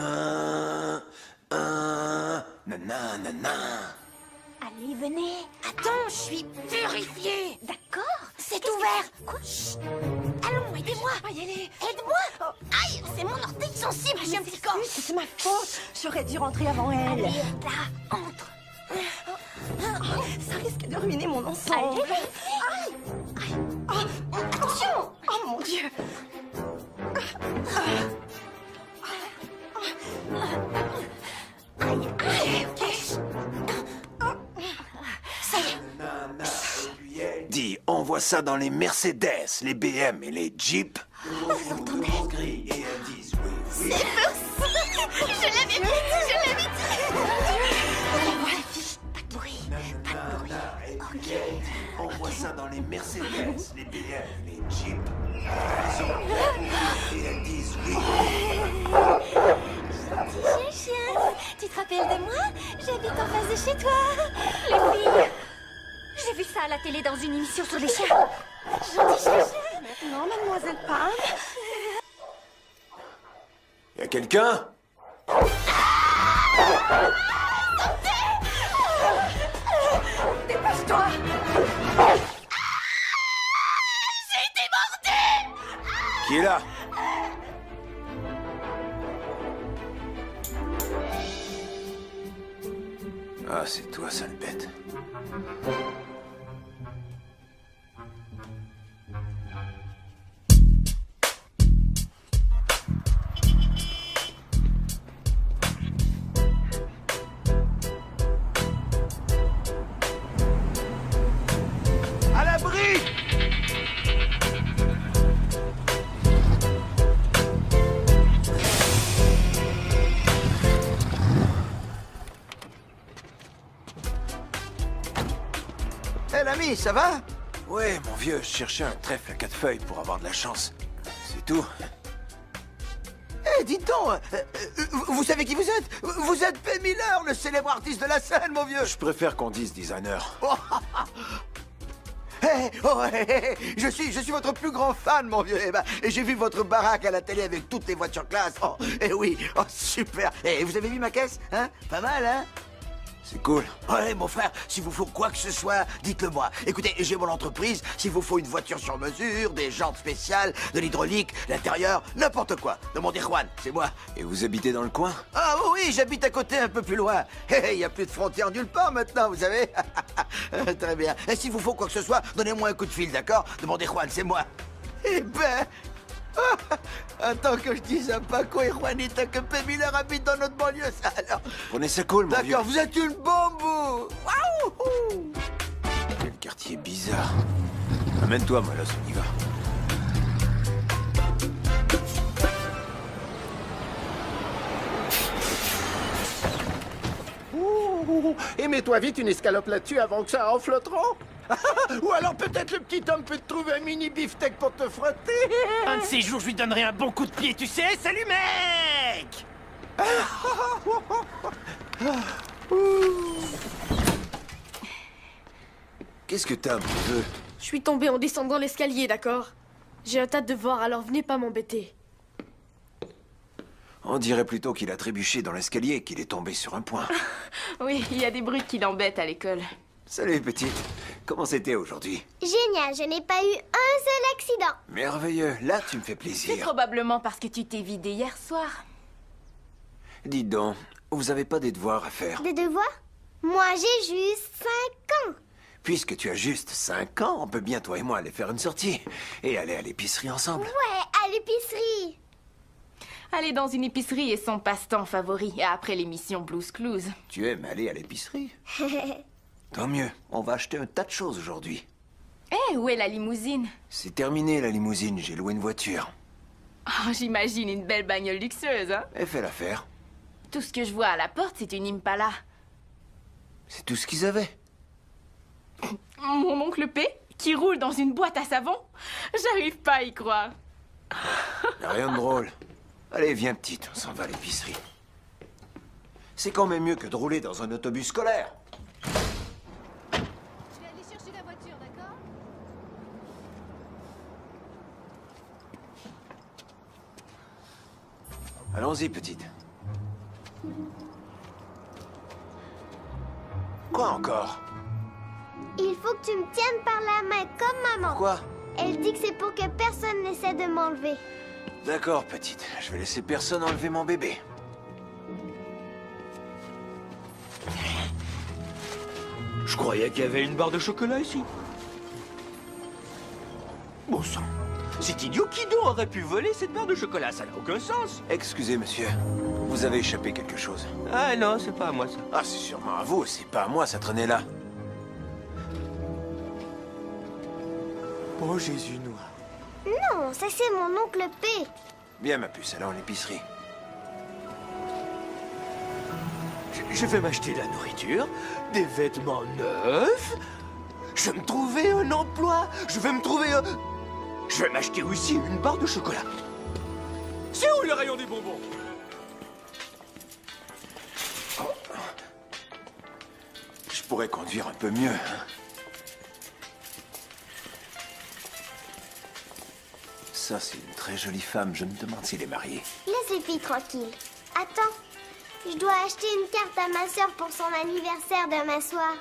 nanana. Allez, venez. Attends, je suis purifiée. D'accord, c'est ouvert. Quoi? Chut. Allons, aidez-moi. Aide-moi. Aïe, c'est mon orteil sensible, j'ai un petit corps. C'est ma faute. J'aurais dû rentrer avant elle. Allez, là, entre. Ça risque de ruiner mon ensemble. Allez, aïe. Oh, attention. Oh mon Dieu. Aïe, aïe, ok. Ça y est. Dis, on voit ça dans les Mercedes, les BM et les Jeeps. Vous entendez? Gris et elles disent oui, oui. C'est possible. Je l'avais dit, je l'avais dit. Pas de bruit, pas de bruit. Ok. On voit ça dans les Mercedes, les BM, les Jeeps. Elles ont et elles disent oui. Petit chien, tu te rappelles de moi? J'habite en face de chez toi. Les filles, j'ai vu ça à la télé dans une émission sur les chiens. Gentil chien. Maintenant, mademoiselle Pam. Y a quelqu'un? Dépêche-toi. J'ai été mordue. Qui est là? Ah, c'est toi, sale bête. À l'abri! Hé, l'ami, ça va? Ouais, mon vieux, je cherchais un trèfle à 4 feuilles pour avoir de la chance. C'est tout. Hé, dites donc, vous savez qui vous êtes? Vous êtes Ben Miller, le célèbre artiste de la scène, mon vieux. Je préfère qu'on dise designer. Je suis votre plus grand fan, mon vieux. Et j'ai vu votre baraque à la télé avec toutes les voitures classe. Oh, et oui, oh, super. Et vous avez vu ma caisse, hein? Pas mal, hein? C'est cool. Ouais, mon frère, s'il vous faut quoi que ce soit, dites-le moi. Écoutez, j'ai mon entreprise, s'il vous faut une voiture sur mesure, des jantes spéciales, de l'hydraulique, l'intérieur, n'importe quoi. Demandez Juan, c'est moi. Et vous habitez dans le coin? Ah oui, j'habite à côté, un peu plus loin. Il n'y a plus de frontières nulle part maintenant, vous savez. Très bien. Et s'il vous faut quoi que ce soit, donnez-moi un coup de fil, d'accord? Demandez Juan, c'est moi. Eh ben, Attends que je dise à Paco et Juanita que P. Miller habite dans notre banlieue, ça alors. Prenez ça cool, mon vieux. D'accord, vous êtes une bombe, vous. Waouh! Quel quartier bizarre. Amène-toi, Malos, on y va. Et mets-toi vite une escalope là-dessus avant que ça enfle trop. Ou alors peut-être le petit homme peut te trouver un mini beefsteak pour te frotter. Un de ces jours, je lui donnerai un bon coup de pied, tu sais. Salut, mec. Qu'est-ce que t'as, mon vieux? Je suis tombée en descendant l'escalier, d'accord? J'ai un tas de devoirs, alors venez pas m'embêter. On dirait plutôt qu'il a trébuché dans l'escalier et qu'il est tombé sur un point. Oui, il y a des brutes qui l'embêtent à l'école. Salut, petite. Comment c'était aujourd'hui? Génial, je n'ai pas eu un seul accident. Merveilleux. Là, tu me fais C'est plaisir. probablement parce que tu t'es vidé hier soir. Dites donc, vous avez pas des devoirs à faire? Des devoirs? Moi, j'ai juste 5 ans. Puisque tu as juste 5 ans, on peut bien, toi et moi, aller faire une sortie. Et aller à l'épicerie ensemble. Ouais, à l'épicerie. Aller dans une épicerie est son passe-temps favori, après l'émission Blues Clues. Tu aimes aller à l'épicerie? Tant mieux. On va acheter un tas de choses aujourd'hui. Eh, où est la limousine? C'est terminé, la limousine. J'ai loué une voiture. Oh, j'imagine une belle bagnole luxueuse, hein? Elle fait l'affaire. Tout ce que je vois à la porte, c'est une Impala. C'est tout ce qu'ils avaient. Mon oncle P, qui roule dans une boîte à savon? J'arrive pas à y croire. Y'a rien de drôle. Allez, viens, petite, on s'en va à l'épicerie. C'est quand même mieux que de rouler dans un autobus scolaire. Je vais aller chercher la voiture, d'accord? Allons-y, petite. Quoi encore? Il faut que tu me tiennes par la main comme maman. Pourquoi? Elle dit que c'est pour que personne n'essaie de m'enlever. D'accord, petite. Je vais laisser personne enlever mon bébé. Je croyais qu'il y avait une barre de chocolat ici. Bon sang. C'est idiot, qui donc aurait pu voler cette barre de chocolat? Ça n'a aucun sens. Excusez, monsieur. Vous avez échappé quelque chose. Ah non, c'est pas à moi ça. Ah, c'est sûrement à vous. C'est pas à moi, ça traînait là. Oh, Jésus noir. Non, ça c'est mon oncle P. Bien, ma puce, allons à l'épicerie. Je vais m'acheter de la nourriture, des vêtements neufs. Je vais me trouver un emploi. Je vais m'acheter aussi une barre de chocolat. C'est où le rayon des bonbons? Oh. Je pourrais conduire un peu mieux, hein. Ça, c'est une très jolie femme. Je me demande s'il est marié. Laisse les filles tranquilles. Attends, je dois acheter une carte à ma sœur pour son anniversaire demain soir.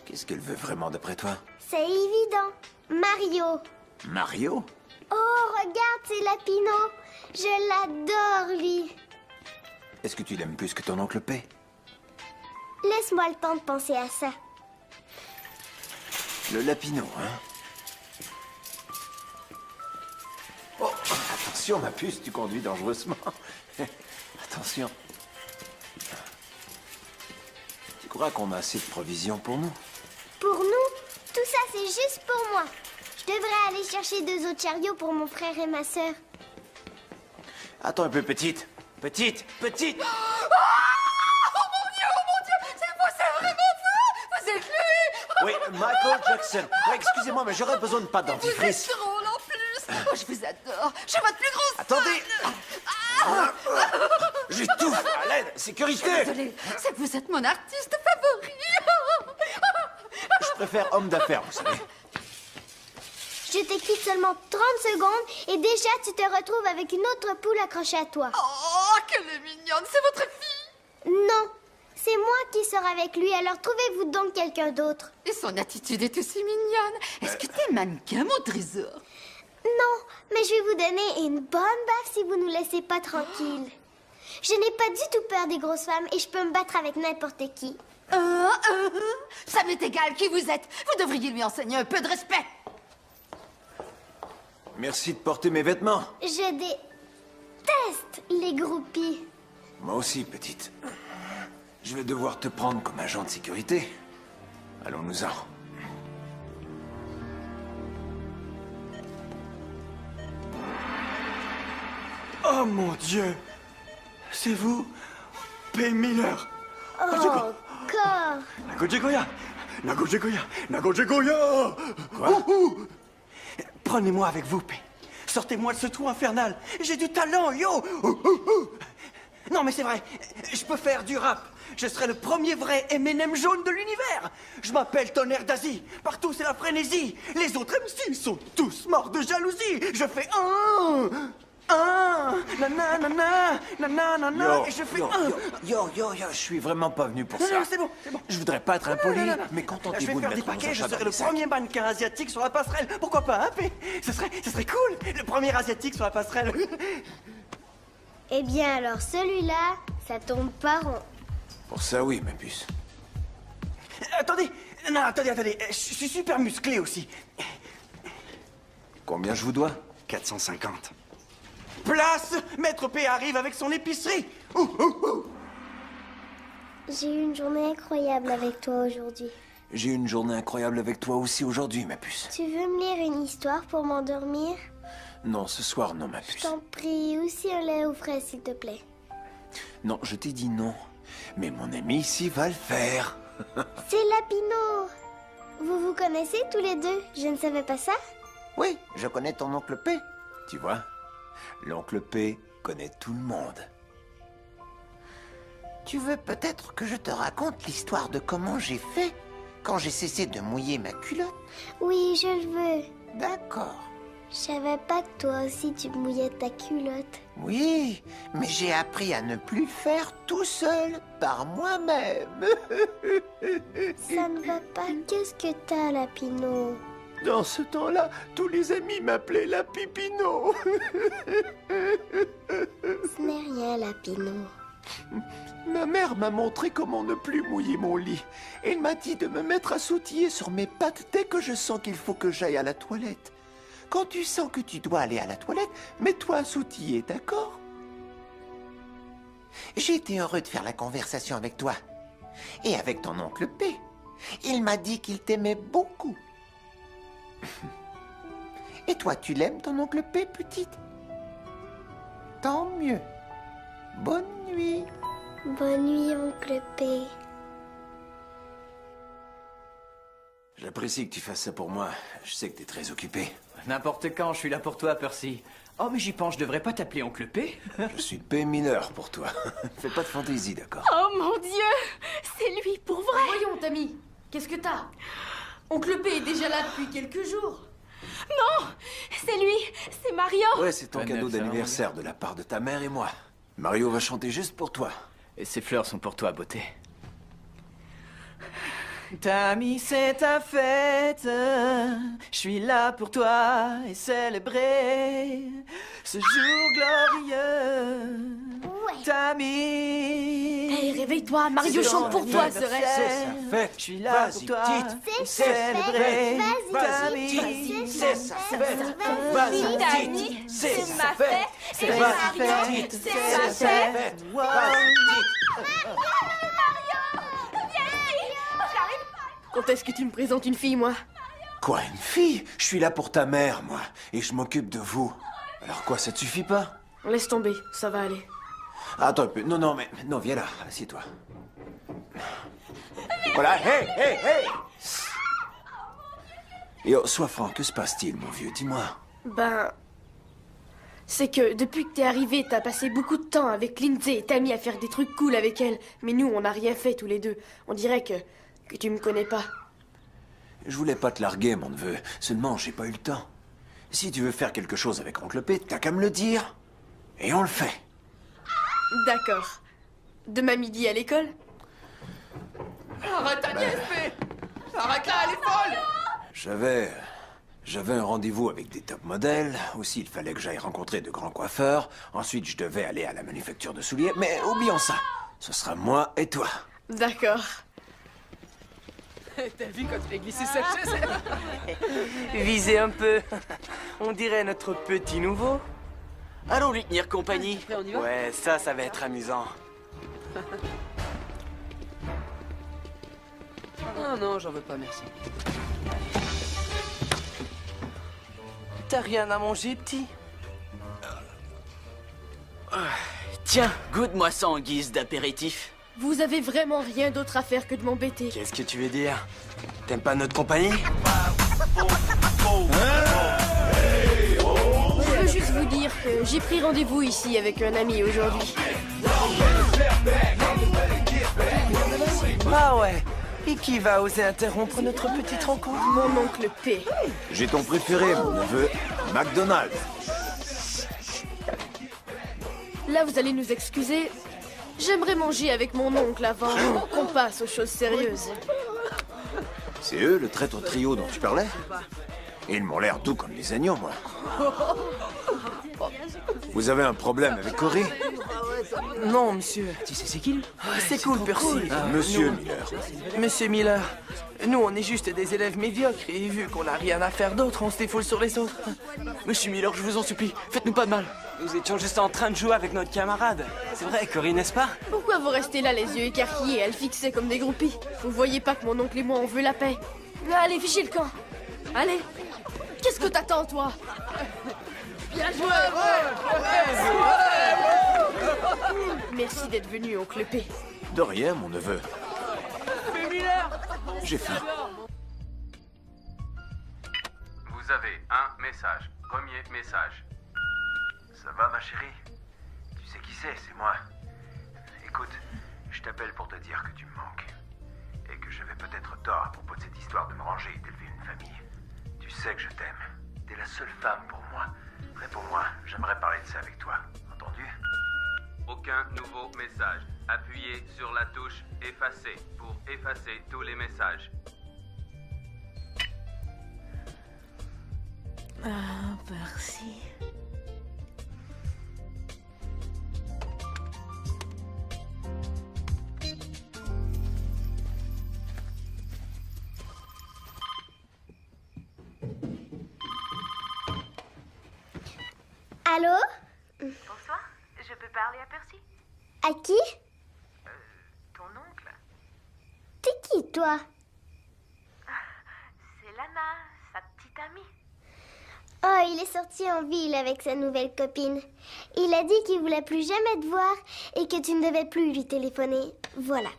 Qu'est-ce qu'elle veut vraiment d'après toi? C'est évident. Mario. Mario? Oh, regarde, c'est Lapino. Je l'adore, lui. Est-ce que tu l'aimes plus que ton oncle P? Laisse-moi le temps de penser à ça. Le Lapino, hein? Oh, attention, ma puce, tu conduis dangereusement. Attention. Tu crois qu'on a assez de provisions pour nous? Pour nous, tout ça, c'est juste pour moi. Je devrais aller chercher 2 autres chariots pour mon frère et ma sœur. Attends un peu, petite. Petite. Oh mon Dieu, c'est vous, c'est vraiment vous! Vous êtes lui! Oui, Michael Jackson. Ouais, excusez-moi, mais j'aurais besoin de pâte Vous êtes dentifrice. drôle en plus! Oh, je vous adore! Je suis votre plus grosse Attendez! J'étouffe! À l'aide! Sécurité! Je suis désolée, c'est que vous êtes mon artiste favori! Je préfère homme d'affaires, vous savez. Je te quitte seulement 30 secondes et déjà tu te retrouves avec une autre poule accrochée à toi. Oh, qu'elle est mignonne! C'est votre fille! Non, c'est moi qui sors avec lui, alors trouvez-vous donc quelqu'un d'autre. Et son attitude est aussi mignonne. Est-ce que t'es mannequin, mon trésor? Non, mais je vais vous donner une bonne baffe si vous nous laissez pas tranquille. Je n'ai pas du tout peur des grosses femmes et je peux me battre avec n'importe qui. Ça m'est égal qui vous êtes. Vous devriez lui enseigner un peu de respect. Merci de porter mes vêtements. Je déteste les groupies. Moi aussi, petite. Je vais devoir te prendre comme agent de sécurité. Allons-nous-en. Oh mon Dieu! C'est vous? P. Miller! Oh, encore! Nagojegoya! Nagojegoya! Nagojegoya! Quoi? Prenez-moi avec vous, P. Sortez-moi de ce trou infernal. J'ai du talent, yo! Non, mais c'est vrai. Je peux faire du rap. Je serai le premier vrai M&M jaune de l'univers. Je m'appelle Tonnerre d'Asie. Partout, c'est la frénésie. Les autres MC sont tous morts de jalousie. Je fais nanana, nanana, et je fais Yo, je suis vraiment pas venu pour ça. Non, c'est bon, c'est bon. Je voudrais pas être impoli, Non. mais Je contentez-vous vais de faire des mettre paquets, je dans serai le premier mannequin asiatique sur la passerelle. Pourquoi pas, hein, P? Ce serait cool, le premier asiatique sur la passerelle. Eh bien alors celui-là, ça tombe pas rond. Pour ça, oui, ma puce. Attendez, je suis super musclé aussi. Combien je vous dois? 450. Place! Maître P arrive avec son épicerie. J'ai eu une journée incroyable avec toi aujourd'hui. J'ai eu une journée incroyable avec toi aussi aujourd'hui, ma puce. Tu veux me lire une histoire pour m'endormir? Non, ce soir, non, ma Je puce. t'en prie, aussi un lait aux fraises, s'il te plaît. Non, je t'ai dit non. Mais mon ami ici va le faire. C'est Lapino! Vous vous connaissez tous les deux? Je ne savais pas ça? Oui, je connais ton oncle P. Tu vois, l'oncle P connaît tout le monde. Tu veux peut-être que je te raconte l'histoire de comment j'ai fait quand j'ai cessé de mouiller ma culotte? Oui, je le veux. D'accord. Je savais pas que toi aussi tu mouillais ta culotte. Oui, mais j'ai appris à ne plus le faire tout seul, par moi-même. Ça ne va pas. Qu'est-ce que t'as, Lapino? Dans ce temps-là, tous les amis m'appelaient la Pipino. Ce n'est rien, Lapino. Ma mère m'a montré comment ne plus mouiller mon lit. Elle m'a dit de me mettre à sautiller sur mes pattes dès que je sens qu'il faut que j'aille à la toilette. Quand tu sens que tu dois aller à la toilette, mets-toi à sautiller, d'accord? J'ai été heureux de faire la conversation avec toi. Et avec ton oncle P. Il m'a dit qu'il t'aimait beaucoup. Et toi, tu l'aimes, ton oncle P, petite? Tant mieux. Bonne nuit. Bonne nuit, oncle P. J'apprécie que tu fasses ça pour moi. Je sais que t'es très occupé. N'importe quand, je suis là pour toi, Percy. Oh, mais j'y pense, je devrais pas t'appeler Oncle P. Je suis P mineur pour toi. Fais pas de fantaisie, d'accord? Oh mon Dieu! C'est lui, pour vrai! Voyons, Tammy, qu'est-ce que t'as? Oncle P est déjà là depuis quelques jours. Non! C'est lui! C'est Mario! Ouais, c'est ton cadeau d'anniversaire de la part de ta mère et moi. Mario va chanter juste pour toi. Et ces fleurs sont pour toi, beauté. Tammy, c'est ta fête. Je suis là pour toi et célébrer ce jour glorieux. Ouais. Tammy. Hey, réveille-toi, Mario chante pour toi, ce rêve. C'est sa fête. Je suis là pour toi et célébrer. Tammy, c'est sa fête. Vas-y, Tammy, c'est c'est sa ma fête. fête. C'est Et ma Mario, fête. c'est ma sa fête. fête. Quand est-ce que tu me présentes une fille, moi? Quoi, une fille? Je suis là pour ta mère, moi. Et je m'occupe de vous. Alors quoi, ça te suffit pas? Laisse tomber, ça va aller. Attends un peu. Non, mais... Non, viens là. Assieds-toi. Voilà, hey! Yo, sois franc, que se passe-t-il, mon vieux? Dis-moi. Ben... C'est que depuis que t'es arrivé, t'as passé beaucoup de temps avec Lindsay et Tammy à faire des trucs cool avec elle. Mais nous, on n'a rien fait tous les deux. On dirait que tu me connais pas. Je voulais pas te larguer, mon neveu. Seulement, j'ai pas eu le temps. Si tu veux faire quelque chose avec Oncle P, t'as qu'à me le dire. Et on le fait. D'accord. Demain midi à l'école? Arrête Agnès, P! Arrête-la, elle est folle! J'avais un rendez-vous avec des top modèles. Aussi, il fallait que j'aille rencontrer de grands coiffeurs. Ensuite, je devais aller à la manufacture de souliers. Mais oublions ça. Ce sera moi et toi. D'accord. T'as vu quand tu as glissé cette chaise? Visez un peu. On dirait notre petit nouveau. Allons lui tenir compagnie. Ouais, ça va être amusant. Ah non, j'en veux pas, merci. T'as rien à manger, petit? Tiens, goûte-moi ça en guise d'apéritif. Vous avez vraiment rien d'autre à faire que de m'embêter. Qu'est-ce que tu veux dire? T'aimes pas notre compagnie? Je veux juste vous dire que j'ai pris rendez-vous ici avec un ami aujourd'hui. Ah ouais. Et qui va oser interrompre notre petite rencontre? Mon oncle P. J'ai ton préféré, mon neveu, McDonald's. Là, vous allez nous excuser. J'aimerais manger avec mon oncle avant qu'on passe aux choses sérieuses. C'est eux, le traître trio dont tu parlais? Ils m'ont l'air doux comme des agneaux, moi. Vous avez un problème avec Cory? Non, monsieur. Tu sais c'est qui? C'est cool, Percy. Monsieur Miller. Monsieur Miller. Nous, on est juste des élèves médiocres et vu qu'on n'a rien à faire d'autre, on se défoule sur les autres. Monsieur Miller, je vous en supplie, faites-nous pas de mal. Nous étions juste en train de jouer avec notre camarade. C'est vrai, Cory, n'est-ce pas? Pourquoi vous restez là, les yeux écarquillés, à le fixer comme des groupies? Vous voyez pas que mon oncle et moi, on veut la paix? Allez, fichez le camp. Allez. Qu'est-ce que t'attends, toi? Bien joué! Merci d'être venu, oncle P. De rien, mon neveu. J'ai faim. Vous avez un message. Premier message. Ça va, ma chérie? Tu sais qui c'est moi. Écoute, je t'appelle pour te dire que tu me manques. Et que j'avais peut-être tort à propos de cette histoire de me ranger et d'élever une famille. Tu sais que je t'aime. T'es la seule femme pour moi. Réponds-moi, j'aimerais parler de ça avec toi. Entendu? Aucun nouveau message. Appuyez sur la touche effacer pour effacer tous les messages. Ah, Percy. Allô? Bonsoir, je peux parler à Percy? À qui? Ton oncle. T'es qui, toi? C'est Lana, sa petite amie. Oh, il est sorti en ville avec sa nouvelle copine. Il a dit qu'il voulait plus jamais te voir et que tu ne devais plus lui téléphoner. Voilà.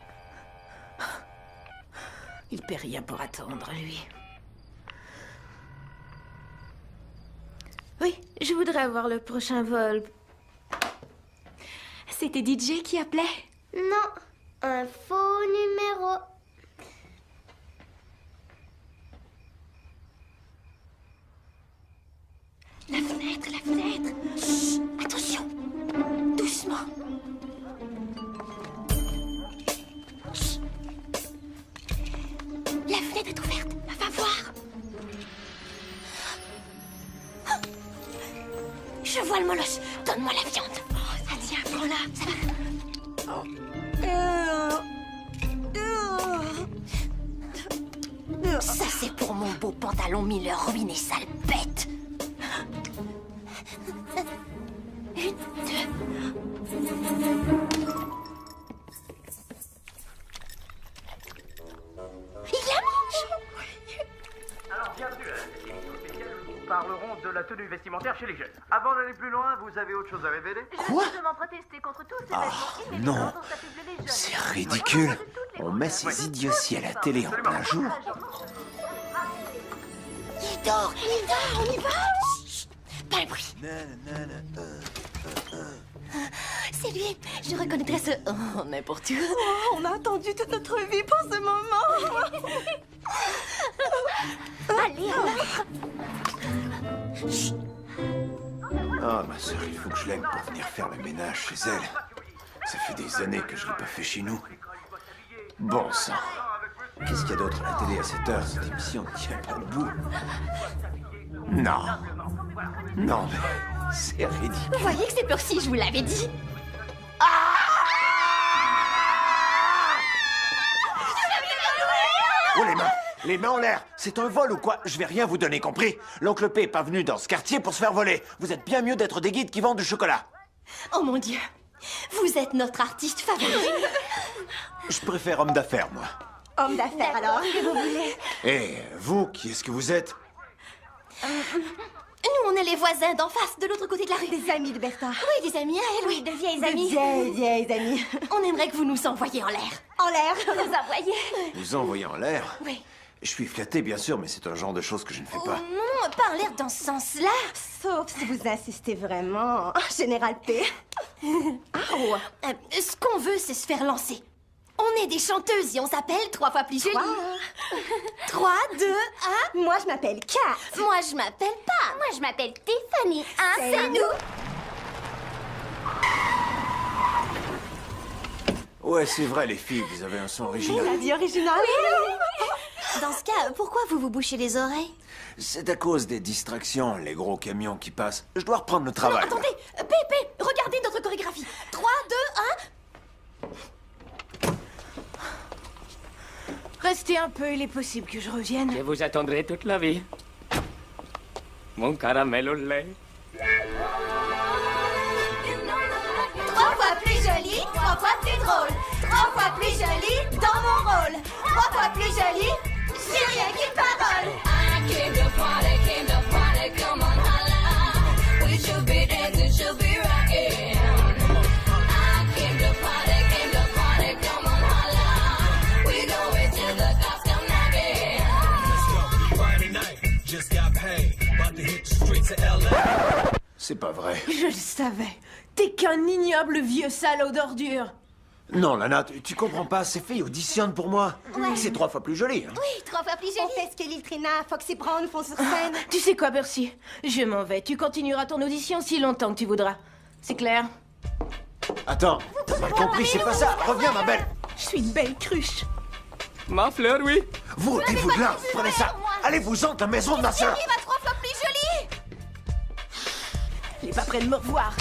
Il paie rien pour attendre, lui. Oui, je voudrais avoir le prochain vol. C'était DJ qui appelait? Non, un faux numéro. La fenêtre, la fenêtre. Chut, attention. Doucement. Chut. La fenêtre est ouverte. Va voir. Je vois le molosse. Donne-moi la viande. Oh, ça tient, prends-la. Ça va. Ça, c'est pour mon beau pantalon Miller ruiné, sale bête. Une, deux. Il la mange. Alors, bienvenue à cette émission spéciale où nous parlerons de la tenue vestimentaire chez les jeunes. Avant d'aller plus loin, vous avez autre chose à révéler? Quoi? Je demande protester contre tous ces Ah, vêtements non. dont s'affublent les jeunes. C'est ridicule. On met ces idioties à la télé en plein jour. Il dort, on y va. Chut, pas le bruit. C'est lui, je reconnaîtrais ce... Oh, n'importe où. Oh, on a attendu toute notre vie pour ce moment. Allez, on entre. Chut. Ah, ma sœur, il faut que je l'aime pour venir faire le ménage chez elle. Ça fait des années que je l'ai pas fait chez nous. Bon sang. Qu'est-ce qu'il y a d'autre à la télé à cette heure? Cette émission ne tient pas debout. Non. Non, mais c'est ridicule. Vous voyez que c'est Percy, je vous l'avais dit. Oh, les mains! Les mains en l'air. C'est un vol ou quoi? Je vais rien vous donner, compris? L'oncle P est pas venu dans ce quartier pour se faire voler. Vous êtes bien mieux d'être des guides qui vendent du chocolat. Oh mon Dieu, vous êtes notre artiste favori. Je préfère homme d'affaires, moi. Homme d'affaires alors, que vous voulez. Et vous, qui est-ce que vous êtes? Nous, on est les voisins d'en face, de l'autre côté de la rue. Des amis de Bertha. Oui, des amis à elle. Oui, de vieilles amies. De vieilles amies. On aimerait que vous nous envoyiez en l'air. En l'air. Nous envoyer. Vous envoyez en l'air? Oui. Je suis flatté, bien sûr, mais c'est un genre de choses que je ne fais pas. Non, pas en l'air dans ce sens-là. Sauf si vous insistez vraiment, Général P. Ce qu'on veut, c'est se faire lancer. On est des chanteuses et on s'appelle 3 fois plus jolie. 3, 2, 1. Moi, je m'appelle Kat. Moi, je m'appelle pas. Moi, je m'appelle Tiffany. C'est nous. Ouais, c'est vrai, les filles, vous avez un son original. La vie originale. Oui. Dans ce cas, pourquoi vous vous bouchez les oreilles? C'est à cause des distractions, les gros camions qui passent. Je dois reprendre le travail. Non, attendez, Pépé, regardez notre chorégraphie. 3, 2, 1. Restez un peu, il est possible que je revienne. Je vous attendrai toute la vie. Mon caramel au lait. 3 fois plus jolie, 3 fois plus drôle. 3 fois plus jolie dans mon rôle. 3 fois plus jolie, j'ai rien qu'une parole. I came to party, come on, holla. We should be dancing, should be rocking. I came to party, come on, holla. We go into the cops come knocking. Let's go, Friday night, just got paid. About to hit the streets of LA. C'est pas vrai. Je le savais. T'es qu'un ignoble vieux salaud d'ordure. Non, Lana, tu comprends pas, ces filles auditionnent pour moi. Ouais. C'est 3 fois plus joli. Hein. Oui, 3 fois plus jolie. On fait ce que Lil Trina, Foxy Brown font sur scène. Tu sais quoi, Percy? Je m'en vais. Tu continueras ton audition si longtemps que tu voudras. C'est clair? Attends, t'as mal compris, c'est pas ça. Reviens, ma belle. Je suis une belle cruche. Ma fleur, oui. Vous, ôtez-vous de là, prenez ça. Allez-vous-en de la maison de ma soeur. Il va 3 fois plus jolie. Il est pas prêt de me revoir.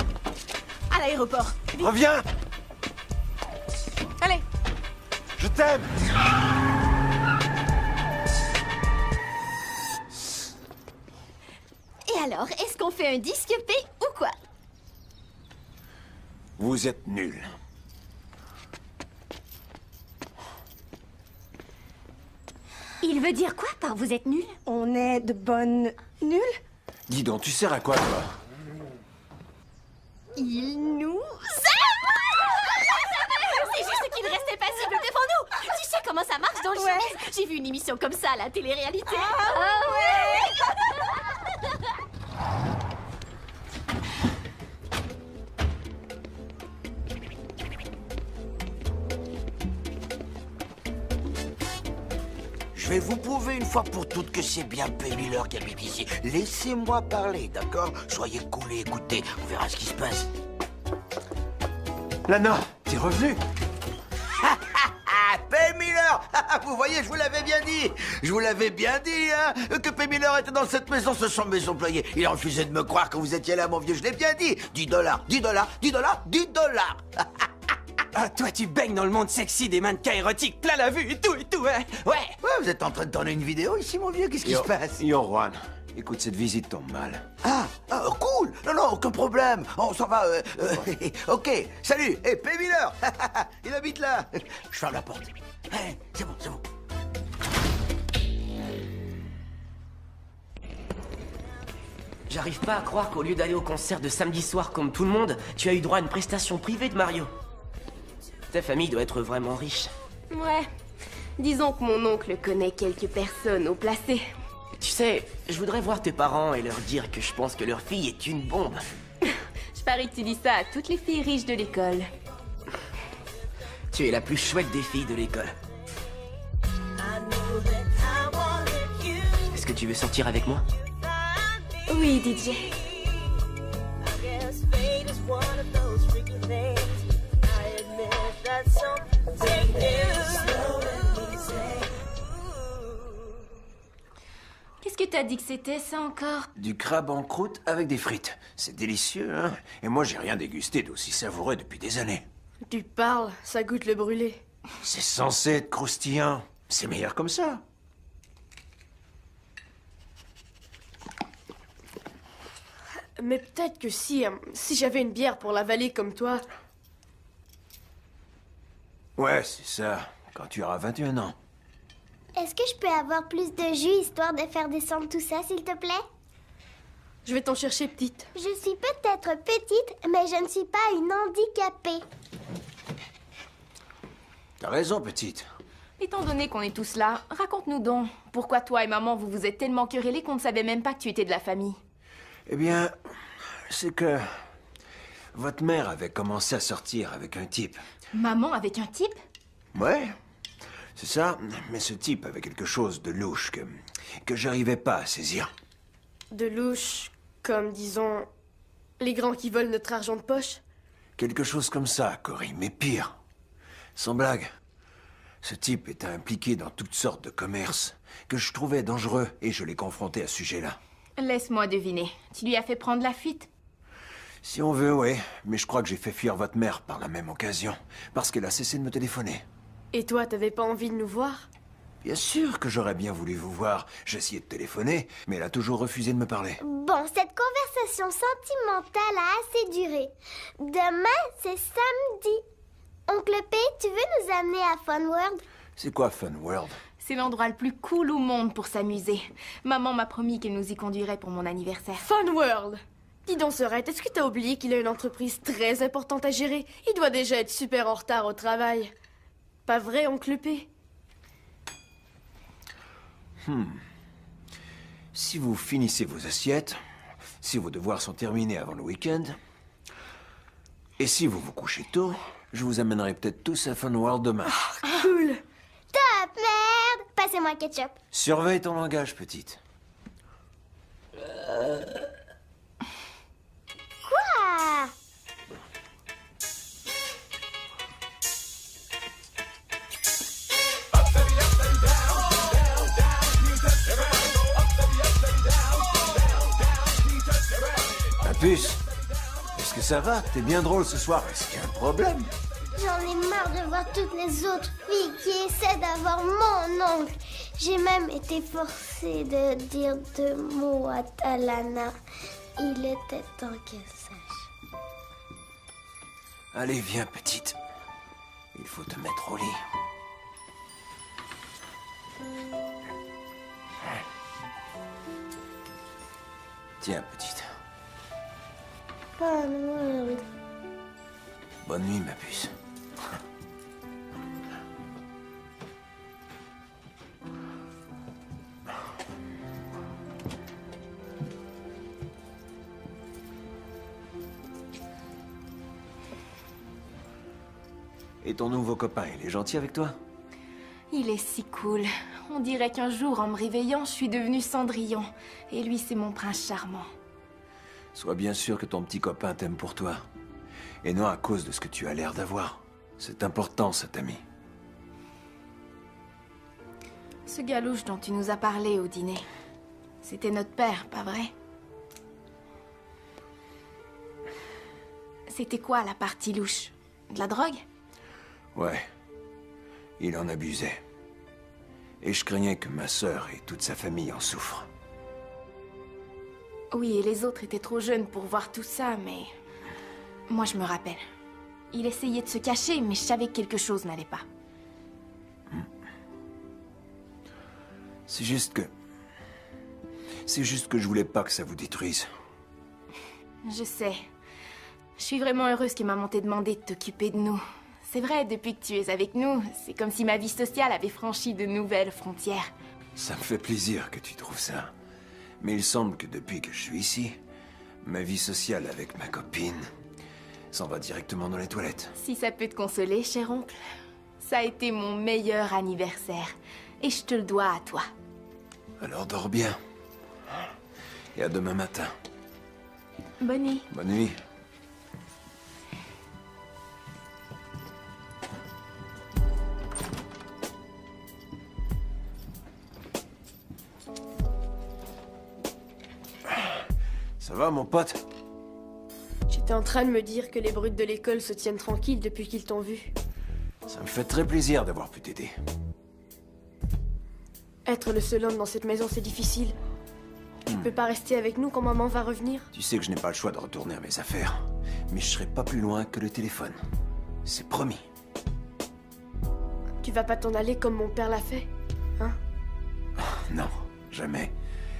À l'aéroport. Vite. Reviens. Allez. Je t'aime. Et alors, est-ce qu'on fait un disque P ou quoi? Vous êtes nuls. Il veut dire quoi par vous êtes nuls? On est de bonnes nuls? Dis donc, tu sers à quoi, toi? Il nous C'est juste qu'il restait passible devant nous. Tu sais comment ça marche dans le showbiz? J'ai vu une émission comme ça à la télé-réalité. Je vais vous prouver une fois pour toutes que c'est bien P. Miller qui habite ici. Laissez-moi parler, d'accord? Soyez cool et écoutez, on verra ce qui se passe. Lana, t'es revenu? P. Miller! Vous voyez, je vous l'avais bien dit! Je vous l'avais bien dit, hein! Que P. Miller était dans cette maison, ce sont mes employés. Il a refusé de me croire quand vous étiez là, mon vieux, je l'ai bien dit! 10 $, 10 $, 10 $, 10 $! Ah, toi, tu baignes dans le monde sexy des mannequins érotiques, plein la vue et tout, hein? Ouais! Ouais, vous êtes en train de tourner une vidéo ici, mon vieux, qu'est-ce qui se passe? Yo, Juan, écoute, cette visite tombe mal. Cool! Non, aucun problème. On s'en va. Ok, salut. Hey, P. Miller. Il habite là. Je ferme la porte. Hey, c'est bon, c'est bon. J'arrive pas à croire qu'au lieu d'aller au concert de samedi soir comme tout le monde, tu as eu droit à une prestation privée de Mario. Ta famille doit être vraiment riche. Ouais. Disons que mon oncle connaît quelques personnes au placé. Tu sais, je voudrais voir tes parents et leur dire que je pense que leur fille est une bombe. Je parie que tu dis ça à toutes les filles riches de l'école. Tu es la plus chouette des filles de l'école. Est-ce que tu veux sortir avec moi? Oui, DJ. Qu'est-ce que t'as dit que c'était, ça, encore? Du crabe en croûte avec des frites. C'est délicieux, hein? Et moi, j'ai rien dégusté d'aussi savoureux depuis des années. Tu parles, ça goûte le brûlé. C'est censé être croustillant. C'est meilleur comme ça. Mais peut-être que si j'avais une bière pour l'avaler comme toi... Ouais, c'est ça. Quand tu auras 21 ans. Est-ce que je peux avoir plus de jus histoire de faire descendre tout ça, s'il te plaît? Je vais t'en chercher, petite. Je suis peut-être petite, mais je ne suis pas une handicapée. T'as raison, petite. Étant donné qu'on est tous là, raconte-nous donc. Pourquoi toi et maman, vous vous êtes tellement querellés qu'on ne savait même pas que tu étais de la famille? Eh bien, c'est que... votre mère avait commencé à sortir avec un type. Maman avec un type? Ouais, c'est ça. Mais ce type avait quelque chose de louche que j'arrivais pas à saisir. De louche, comme, disons, les grands qui volent notre argent de poche? Quelque chose comme ça, Cory, mais pire. Sans blague. Ce type était impliqué dans toutes sortes de commerces que je trouvais dangereux et je l'ai confronté à ce sujet-là. Laisse-moi deviner. Tu lui as fait prendre la fuite? Si on veut, oui. Mais je crois que j'ai fait fuir votre mère par la même occasion. Parce qu'elle a cessé de me téléphoner. Et toi, t'avais pas envie de nous voir? Bien sûr que j'aurais bien voulu vous voir. J'ai essayé de téléphoner, mais elle a toujours refusé de me parler. Bon, cette conversation sentimentale a assez duré. Demain, c'est samedi. Oncle P, tu veux nous amener à Fun World? C'est quoi Fun World? C'est l'endroit le plus cool au monde pour s'amuser. Maman m'a promis qu'elle nous y conduirait pour mon anniversaire. Fun World! Dis donc, Sorette, est-ce que t'as oublié qu'il a une entreprise très importante à gérer? Il doit déjà être super en retard au travail. Pas vrai, oncle P? Si vous finissez vos assiettes, si vos devoirs sont terminés avant le week-end, et si vous vous couchez tôt, je vous amènerai peut-être tous à Fun World demain. Cool! Top, merde! Passez-moi le ketchup. Surveille ton langage, petite. Quoi? Ma puce, est-ce que ça va? T'es bien drôle ce soir. Est-ce qu'il y a un problème? J'en ai marre de voir toutes les autres filles qui essaient d'avoir mon oncle. J'ai même été forcée de dire 2 mots à Talana. Il était temps qu'elle sache. Allez, viens, petite. Il faut te mettre au lit. Tiens, petite. Fun World. Bonne nuit, ma puce. Et ton nouveau copain, il est gentil avec toi? Il est si cool. On dirait qu'un jour, en me réveillant, je suis devenue Cendrillon. Et lui, c'est mon prince charmant. Sois bien sûr que ton petit copain t'aime pour toi. Et non à cause de ce que tu as l'air d'avoir. C'est important, cet ami. Ce gars louche dont tu nous as parlé au dîner, c'était notre père, pas vrai? C'était quoi la partie louche? De la drogue? Ouais. Il en abusait. Et je craignais que ma sœur et toute sa famille en souffrent. Oui, et les autres étaient trop jeunes pour voir tout ça, mais... Moi, je me rappelle. Il essayait de se cacher, mais je savais que quelque chose n'allait pas. C'est juste que je voulais pas que ça vous détruise. Je sais. Je suis vraiment heureuse que maman t'ait demandé de t'occuper de nous. C'est vrai, depuis que tu es avec nous, c'est comme si ma vie sociale avait franchi de nouvelles frontières. Ça me fait plaisir que tu trouves ça. Mais il semble que depuis que je suis ici, ma vie sociale avec ma copine s'en va directement dans les toilettes. Si ça peut te consoler, cher oncle, ça a été mon meilleur anniversaire. Et je te le dois à toi. Alors dors bien. Et à demain matin. Bonne nuit. Bonne nuit. Ça va, mon pote? J'étais en train de me dire que les brutes de l'école se tiennent tranquilles depuis qu'ils t'ont vu. Ça me fait très plaisir d'avoir pu t'aider. Être le seul homme dans cette maison, c'est difficile. Tu peux pas rester avec nous quand maman va revenir? Tu sais que je n'ai pas le choix de retourner à mes affaires. Mais je serai pas plus loin que le téléphone. C'est promis. Tu vas pas t'en aller comme mon père l'a fait, hein? Non, jamais.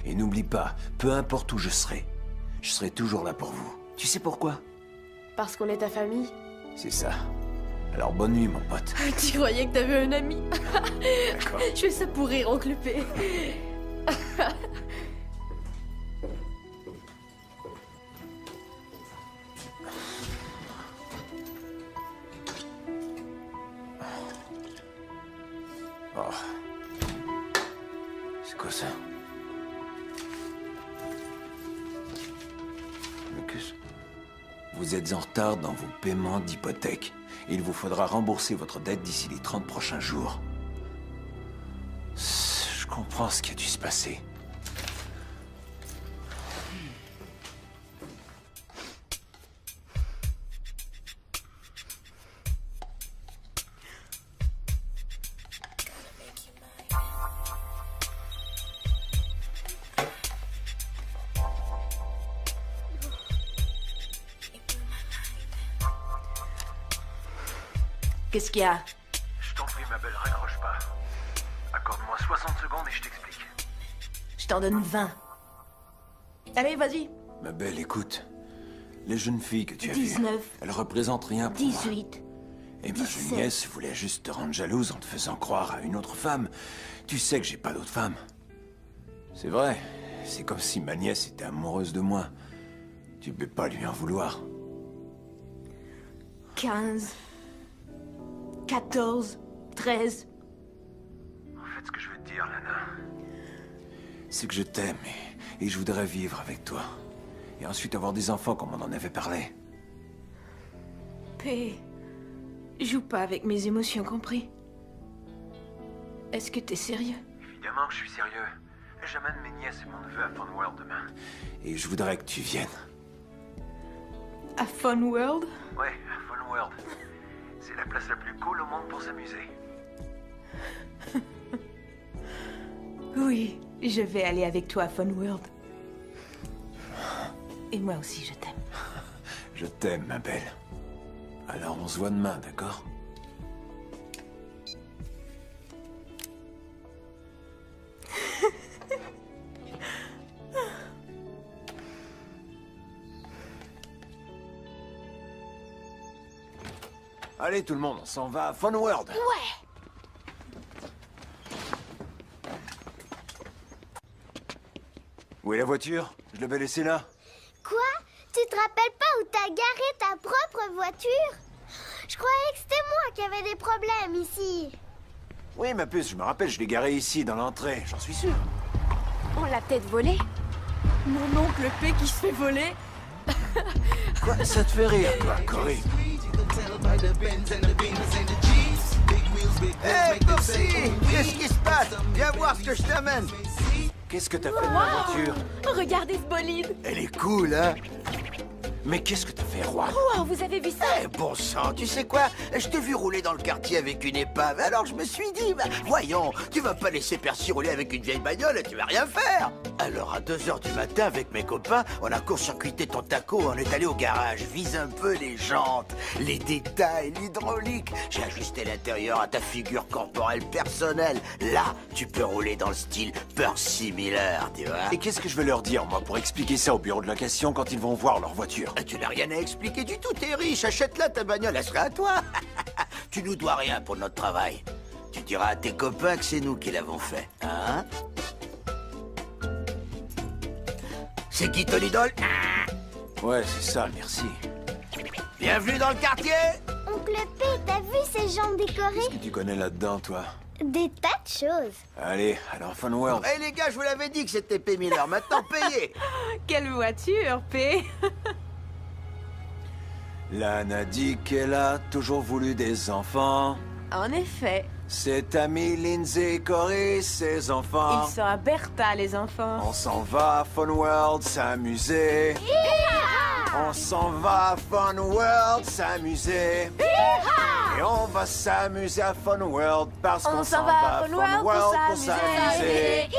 Et n'oublie pas, peu importe où je serai toujours là pour vous. Tu sais pourquoi? Parce qu'on est ta famille. C'est ça. Alors bonne nuit, mon pote. Tu croyais que t'avais un ami? D'accord. Je fais ça pour rire, oncle P. Oh. C'est quoi ça? Mais qu'est-ce... Vous êtes en retard dans vos paiements d'hypothèque. Il vous faudra rembourser votre dette d'ici les 30 prochains jours. Je comprends ce qui a dû se passer. Qu'est-ce qu'il y a? Je t'en prie, ma belle, raccroche pas. Accorde-moi 60 secondes et je t'explique. Je t'en donne 20. Allez, vas-y. Ma belle, écoute. Les jeunes filles que tu as vues, 19. elles représentent rien pour moi. 18. Et ma 17. jeune nièce voulait juste te rendre jalouse en te faisant croire à une autre femme. Tu sais que j'ai pas d'autre femme. C'est vrai. C'est comme si ma nièce était amoureuse de moi. Tu peux pas lui en vouloir. 15. 14. 13. En fait, ce que je veux te dire, Lana... C'est que je t'aime et je voudrais vivre avec toi. Et ensuite avoir des enfants comme on en avait parlé. P. Joue pas avec mes émotions, compris? Est-ce que t'es sérieux? Évidemment que je suis sérieux. J'amène mes nièces et mon neveu à Fun World demain. Et je voudrais que tu viennes. À Fun World? Ouais, à Fun World. C'est la place la plus cool au monde pour s'amuser. Oui, je vais aller avec toi à Fun World. Et moi aussi, je t'aime. Je t'aime, ma belle. Alors on se voit demain, d'accord? Allez tout le monde, on s'en va à Fun World. Ouais. Où est la voiture? Je l'avais laissée là. Quoi? Tu te rappelles pas où t'as garé ta propre voiture? Je croyais que c'était moi qui avais des problèmes ici. Oui, ma puce, je me rappelle, je l'ai garée ici, dans l'entrée, j'en suis sûr. On l'a peut-être volé. Mon oncle P qui se fait voler. Quoi? Ça te fait rire, quoi, Cory? Hé, Popsy! Qu'est-ce qui se passe? Viens voir ce que je t'amène. Qu'est-ce que t'as fait de ma voiture? Regardez ce bolide. Elle est cool, hein? Mais qu'est-ce que t'as fait, Roi? Wow, vous avez vu ça? Eh, bon sang, tu sais quoi? Je t'ai vu rouler dans le quartier avec une épave, alors je me suis dit, bah, voyons, tu vas pas laisser Percy rouler avec une vieille bagnole et tu vas rien faire. Alors à 2h du matin, avec mes copains, on a court-circuité ton taco, on est allé au garage, vise un peu les jantes, les détails, l'hydraulique. J'ai ajusté l'intérieur à ta figure corporelle personnelle. Là, tu peux rouler dans le style Percy Miller, tu vois. Et qu'est-ce que je vais leur dire, moi, pour expliquer ça au bureau de location quand ils vont voir leur voiture? Tu n'as rien à expliquer du tout, t'es riche, achète-la ta bagnole, elle sera à toi. Tu nous dois rien pour notre travail. Tu diras à tes copains que c'est nous qui l'avons fait, hein? C'est qui ton idole? Ouais, c'est ça, merci. Bienvenue dans le quartier! Oncle P, t'as vu ces jambes décorées? Qu'est-ce que tu connais là-dedans, toi? Des tas de choses. Allez, alors Fun World. Hé les gars, je vous l'avais dit que c'était P. Miller, maintenant payez! Quelle voiture, P? Lana dit qu'elle a toujours voulu des enfants. En effet. Cette amie Lindsay, Cory, ses enfants. Ils sont à Bertha, les enfants. On s'en va à Fun World s'amuser. On s'en va à Fun World s'amuser. Et on va s'amuser à Fun World parce qu'on s'en va à Fun World pour s'amuser.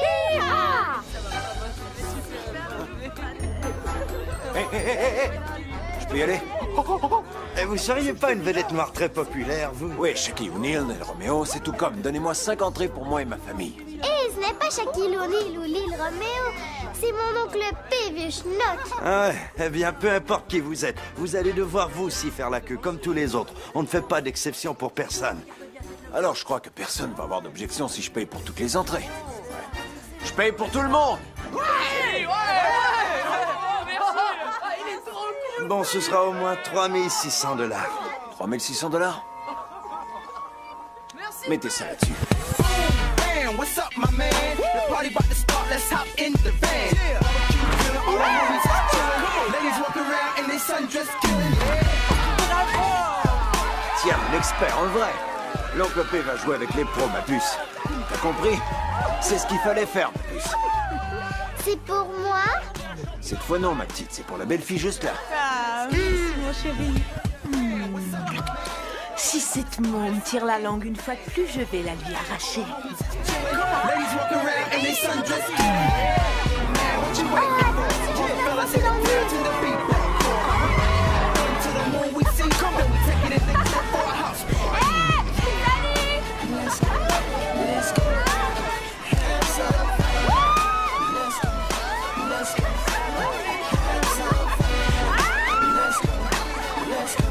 Je peux y aller? Et vous seriez pas une vedette noire très populaire, vous? Oui, Shaquille O'Neal, Nel Romeo, c'est tout comme. Donnez-moi 5 entrées pour moi et ma famille. Hé, ce n'est pas Shaquille O'Neal ou Lil Romeo, c'est mon oncle P, vieux schnock. Ah ouais, eh bien, peu importe qui vous êtes, vous allez devoir vous aussi faire la queue, comme tous les autres. On ne fait pas d'exception pour personne. Alors, je crois que personne va avoir d'objection si je paye pour toutes les entrées. Je paye pour tout le monde! Bon, ce sera au moins 3600 $. 3600 $? Mettez ça là-dessus. Man, what's up, my man? The party about to start, let's hop in the van. All the homies chillin', ladies walk around in their sundress killing. Tiens, l'expert en vrai. L'oncle P va jouer avec les pros, ma puce. T'as compris? C'est ce qu'il fallait faire, ma puce. C'est pour moi? Cette fois non, ma petite, c'est pour la belle fille juste là. Ah, merci, mon chéri. Si cette môme tire la langue une fois de plus, je vais la lui arracher. Ladies walk around in their sundress killing. Man, what you waiting for? Fellas, hit it down to the beat. To the moon we see, come on, we take it in the club for a house. Let's go, let's go. Hands up. Let's go, let's go. Hands up. Let's go, let's go.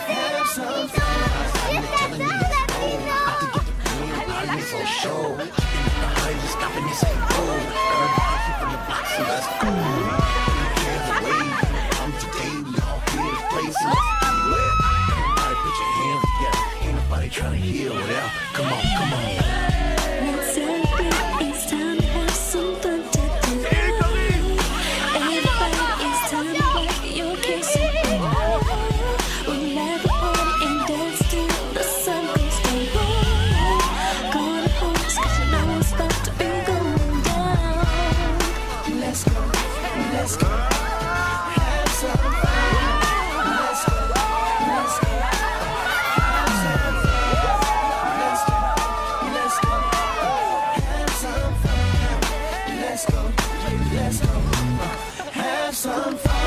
Hands up. For sure. Behind us, stopping this ain't cool. Everybody from the block, so let's go. Hear the wave. I'm today, we all here to play, so let's do it. Everybody put your hands together. Ain't nobody trying to hear without. Come on, come on. Let's celebrate, it's time to have some fun today. Everybody, it's time to rock your case. We'll have a party and dance till the sun goes down. Let's go, let's go. Have some fun. Let's go, let's go. Have some fun. Let's go, let's go. Have some fun. Let's go, let's go. Have some fun.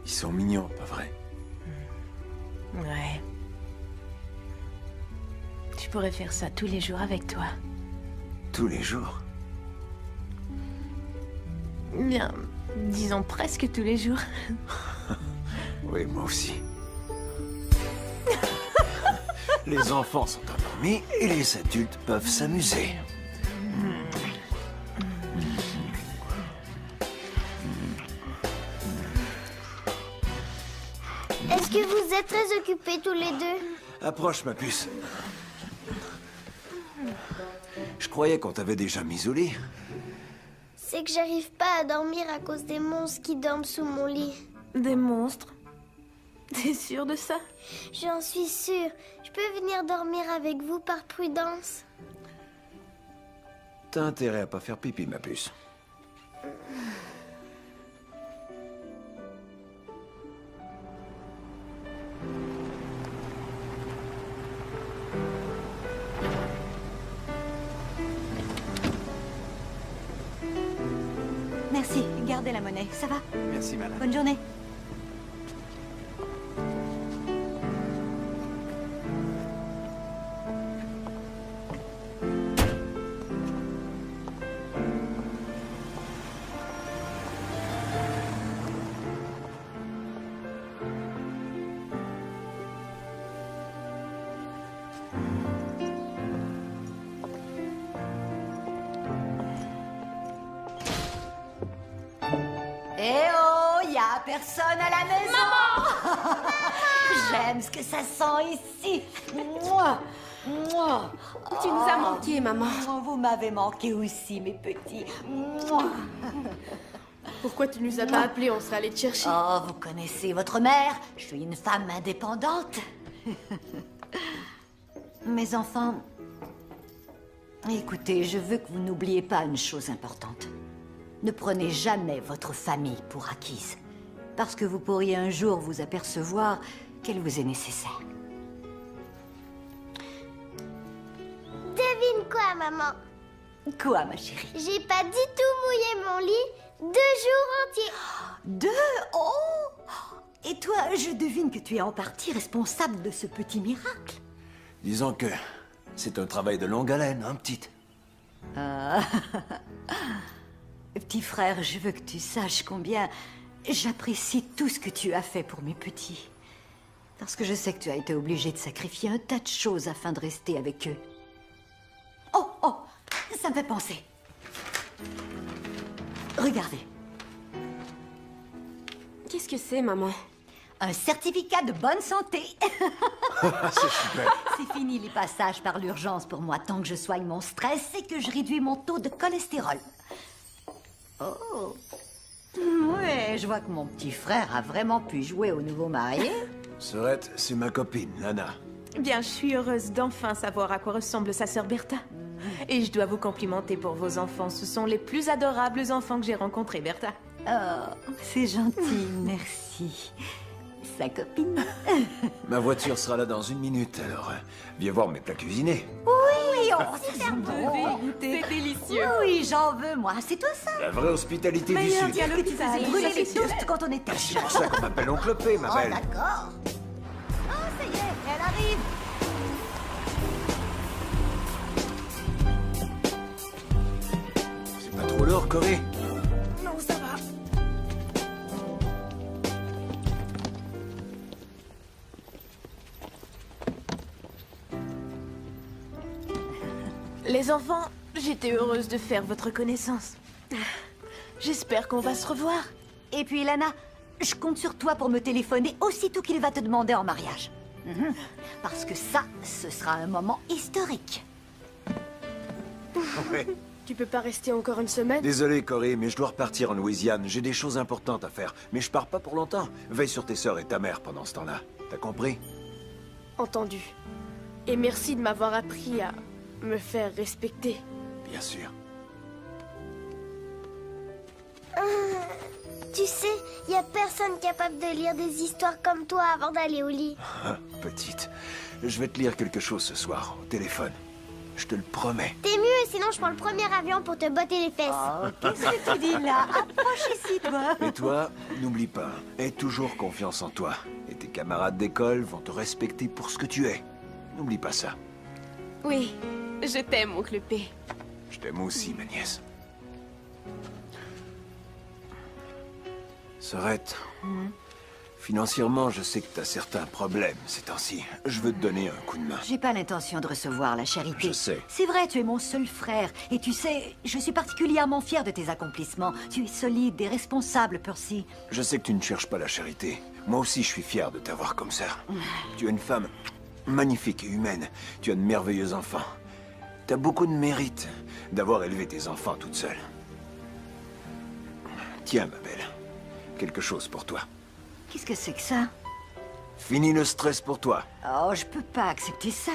Ils sont mignons, pas vrai? Ouais. Je pourrais faire ça tous les jours avec toi. Tous les jours? Bien, disons presque tous les jours. Oui, moi aussi. Les enfants sont endormis et les adultes peuvent s'amuser. Est-ce que vous êtes très occupés tous les deux? Approche, ma puce. Je croyais qu'on t'avait déjà mis au lit. C'est que j'arrive pas à dormir à cause des monstres qui dorment sous mon lit. Des monstres? T'es sûre de ça? J'en suis sûre. Je peux venir dormir avec vous par prudence? T'as intérêt à pas faire pipi, ma puce. Merci, gardez la monnaie, ça va? Merci, madame. Bonne journée. Eh oh, y a personne à la maison. Maman. J'aime ce que ça sent ici. Mouah. Mouah. Tu nous as manqué, maman. Vous m'avez manqué aussi, mes petits. Mouah. Pourquoi tu nous as pas appelés? On serait allé te chercher. Oh, vous connaissez votre mère. Je suis une femme indépendante. Mes enfants, écoutez, je veux que vous n'oubliez pas une chose importante. Ne prenez jamais votre famille pour acquise, parce que vous pourriez un jour vous apercevoir qu'elle vous est nécessaire. Devine quoi, maman? Quoi, ma chérie? J'ai pas du tout mouillé mon lit 2 jours entiers. 2? Oh! Et toi, je devine que tu es en partie responsable de ce petit miracle. Disons que c'est un travail de longue haleine, hein, petite? Ah. Petit frère, je veux que tu saches combien j'apprécie tout ce que tu as fait pour mes petits. Parce que je sais que tu as été obligé de sacrifier un tas de choses afin de rester avec eux. Oh, oh, ça me fait penser. Regardez. Qu'est-ce que c'est, maman? Un certificat de bonne santé. C'est super. C'est fini les passages par l'urgence pour moi. Tant que je soigne mon stress et que je réduis mon taux de cholestérol. Oh. Ouais, je vois que mon petit frère a vraiment pu jouer au nouveau marié. Sorette, c'est ma copine, Lana. Bien, je suis heureuse d'enfin savoir à quoi ressemble sa sœur Bertha. Et je dois vous complimenter pour vos enfants. Ce sont les plus adorables enfants que j'ai rencontrés, Bertha. Oh, c'est gentil, merci. Sa copine. Ma voiture sera là dans 1 minute, alors viens voir mes plats cuisinés. Oui, oh, c'est super bon. C'est délicieux. Oui, j'en veux, moi. C'est toi ça? La vraie hospitalité du Meilleur Sud. dialogue que tu faisais brûler les toasts quand on était C'est pour ça qu'on m'appelle Oncle P, ma belle. Oh, d'accord. Oh, ça y est, elle arrive. C'est pas trop lourd, Corée? Non, ça va. Les enfants, j'étais heureuse de faire votre connaissance. J'espère qu'on va se revoir. Et puis, Lana, je compte sur toi pour me téléphoner aussitôt qu'il va te demander en mariage. Parce que ça, ce sera un moment historique. Ouais. Tu peux pas rester encore 1 semaine? Désolé, Corée, mais je dois repartir en Louisiane. J'ai des choses importantes à faire. Mais je pars pas pour longtemps. Veille sur tes sœurs et ta mère pendant ce temps-là. T'as compris? Entendu. Et merci de m'avoir appris à me faire respecter. Bien sûr. Tu sais, y a personne capable de lire des histoires comme toi avant d'aller au lit. Petite, je vais te lire quelque chose ce soir, au téléphone. Je te le promets. T'es mieux, sinon je prends le premier avion pour te botter les fesses. Oh, qu'est-ce que tu dis là? Approche ici, toi. Et toi, n'oublie pas, aie toujours confiance en toi. Et tes camarades d'école vont te respecter pour ce que tu es. N'oublie pas ça. Oui, je t'aime, oncle P. Je t'aime aussi, ma nièce. Sorette, financièrement, je sais que t'as certains problèmes ces temps-ci. Je veux te donner un coup de main. J'ai pas l'intention de recevoir la charité. Je sais. C'est vrai, tu es mon seul frère. Et tu sais, je suis particulièrement fière de tes accomplissements. Tu es solide et responsable, Percy. Je sais que tu ne cherches pas la charité. Moi aussi, je suis fier de t'avoir comme ça. Tu es une femme magnifique et humaine. Tu as de merveilleux enfants. T'as beaucoup de mérite d'avoir élevé tes enfants toute seule. Tiens, ma belle. Quelque chose pour toi. Qu'est-ce que c'est que ça? Fini le stress pour toi. Oh, je peux pas accepter ça.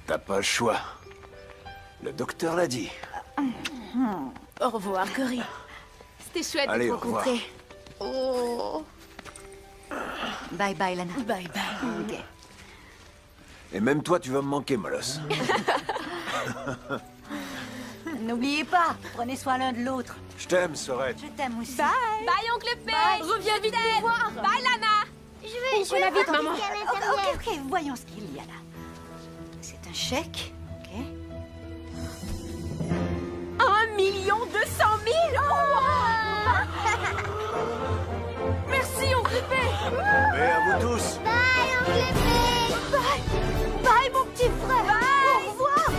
T'as pas le choix. Le docteur l'a dit. Au revoir, Corée. C'était chouette Allez, de te au revoir. rencontrer. Oh. Bye bye, Lana. Bye bye. Ok. Et même toi, tu vas me manquer, Molosse. N'oubliez pas, prenez soin l'un de l'autre. Je t'aime, Sorette. Je t'aime aussi. Bye. Bye, oncle P. Reviens vite nous voir. Bye, Lana. Je la vite, voir maman. ce qu'il y a à l'intérieur. Ok, voyons ce qu'il y a là. C'est un chèque, ok. 1 200 000. Merci, oncle P. Et à vous tous. Bye, oncle P. Bye, bye, mon petit frère. Bye. Au revoir.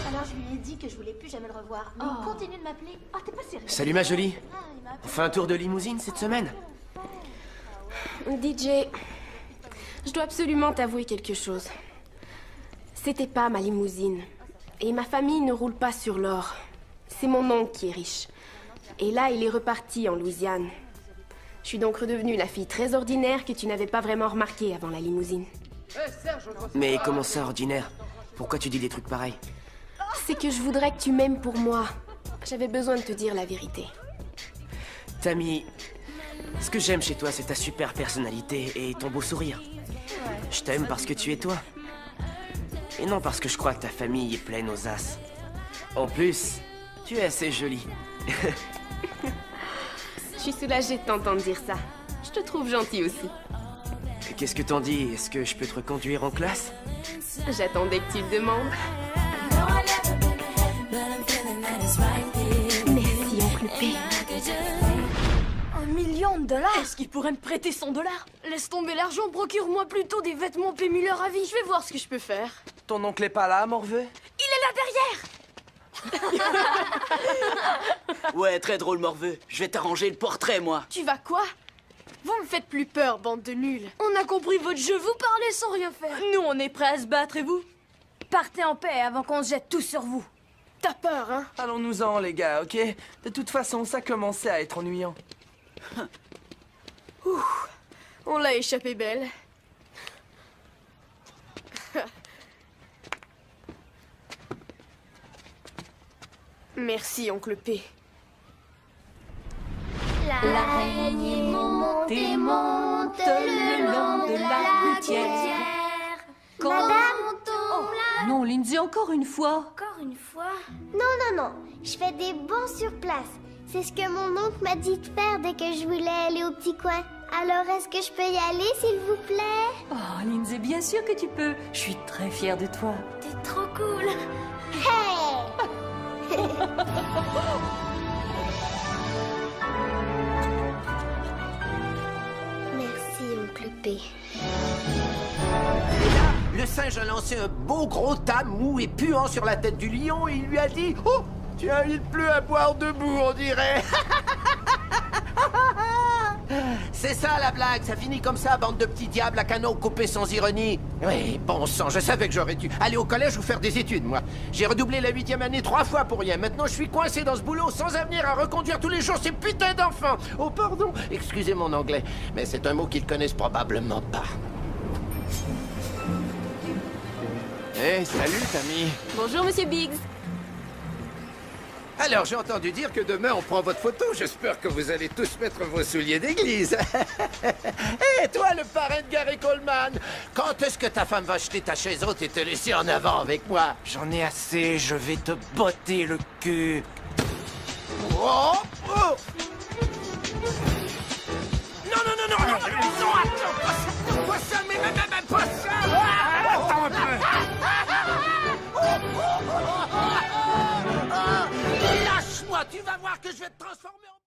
Alors je lui ai dit que je voulais plus jamais le revoir. Mais il continue de m'appeler. Oh, t'es pas sérieux? Salut ma jolie. Ah, il m'a appelé. On fait un tour de limousine cette semaine? DJ, je dois absolument t'avouer quelque chose. C'était pas ma limousine. Et ma famille ne roule pas sur l'or. C'est mon oncle qui est riche. Et là, il est reparti en Louisiane. Je suis donc redevenue la fille très ordinaire que tu n'avais pas vraiment remarquée avant la limousine. Mais comment ça, ordinaire? Pourquoi tu dis des trucs pareils? C'est que je voudrais que tu m'aimes pour moi. J'avais besoin de te dire la vérité. Tammy, ce que j'aime chez toi, c'est ta super personnalité et ton beau sourire. Je t'aime parce que tu es toi. Et non parce que je crois que ta famille est pleine aux as. En plus, tu es assez jolie. Je suis soulagée de t'entendre dire ça. Je te trouve gentil aussi. Qu'est-ce que t'en dis? Est-ce que je peux te reconduire en classe? J'attendais que tu le demandes. Merci, oncle P. $1 million? Est-ce qu'il pourrait me prêter $100? Laisse tomber l'argent, procure-moi plutôt des vêtements P. Miller à vie. Je vais voir ce que je peux faire. Ton oncle est pas là, Morveux? Il est là derrière! Ouais, très drôle, Morveux. Je vais t'arranger le portrait, moi. Tu vas quoi? Vous me faites plus peur, bande de nuls. On a compris votre jeu, vous parlez sans rien faire. Nous, on est prêts à se battre, et vous? Partez en paix avant qu'on se jette tous sur vous. T'as peur, hein? Allons-nous-en, les gars, ok? De toute façon, ça commençait à être ennuyant. Ouh, on l'a échappé belle. Merci, oncle P. L'araignée monte et monte le long de la gouttière. Madame, Non, Lindsay, encore une fois. encore une fois? Non, non, non. Je fais des bons sur place. C'est ce que mon oncle m'a dit de faire dès que je voulais aller au petit coin. Alors, est-ce que je peux y aller, s'il vous plaît? Oh, Lindsay, bien sûr que tu peux. Je suis très fière de toi. T'es trop cool. Hey! Merci, oncle P. Le singe a lancé un beau gros tas mou et puant sur la tête du lion et il lui a dit « Oh, tiens, il pleut à boire debout, on dirait. » C'est ça la blague, ça finit comme ça, bande de petits diables à canon coupés sans ironie. Oui, bon sang, je savais que j'aurais dû aller au collège ou faire des études, moi. J'ai redoublé la 8e année 3 fois pour rien. Maintenant, je suis coincé dans ce boulot sans avenir à reconduire tous les jours ces putains d'enfants. Oh, pardon, excusez mon anglais, mais c'est un mot qu'ils connaissent probablement pas. Hey, salut, Tammy. Bonjour, monsieur Biggs. Alors, j'ai entendu dire que demain, on prend votre photo. J'espère que vous allez tous mettre vos souliers d'église. Et toi, le parrain de Gary Coleman, quand est-ce que ta femme va acheter ta chaise haute et te laisser en avant avec moi? J'en ai assez, je vais te botter le cul. Oh, oh. Non, non, non, non, non, non, attends, pas ça, mais même pas ça. Attends un peu. Lâche-moi, tu vas voir que je vais te transformer en...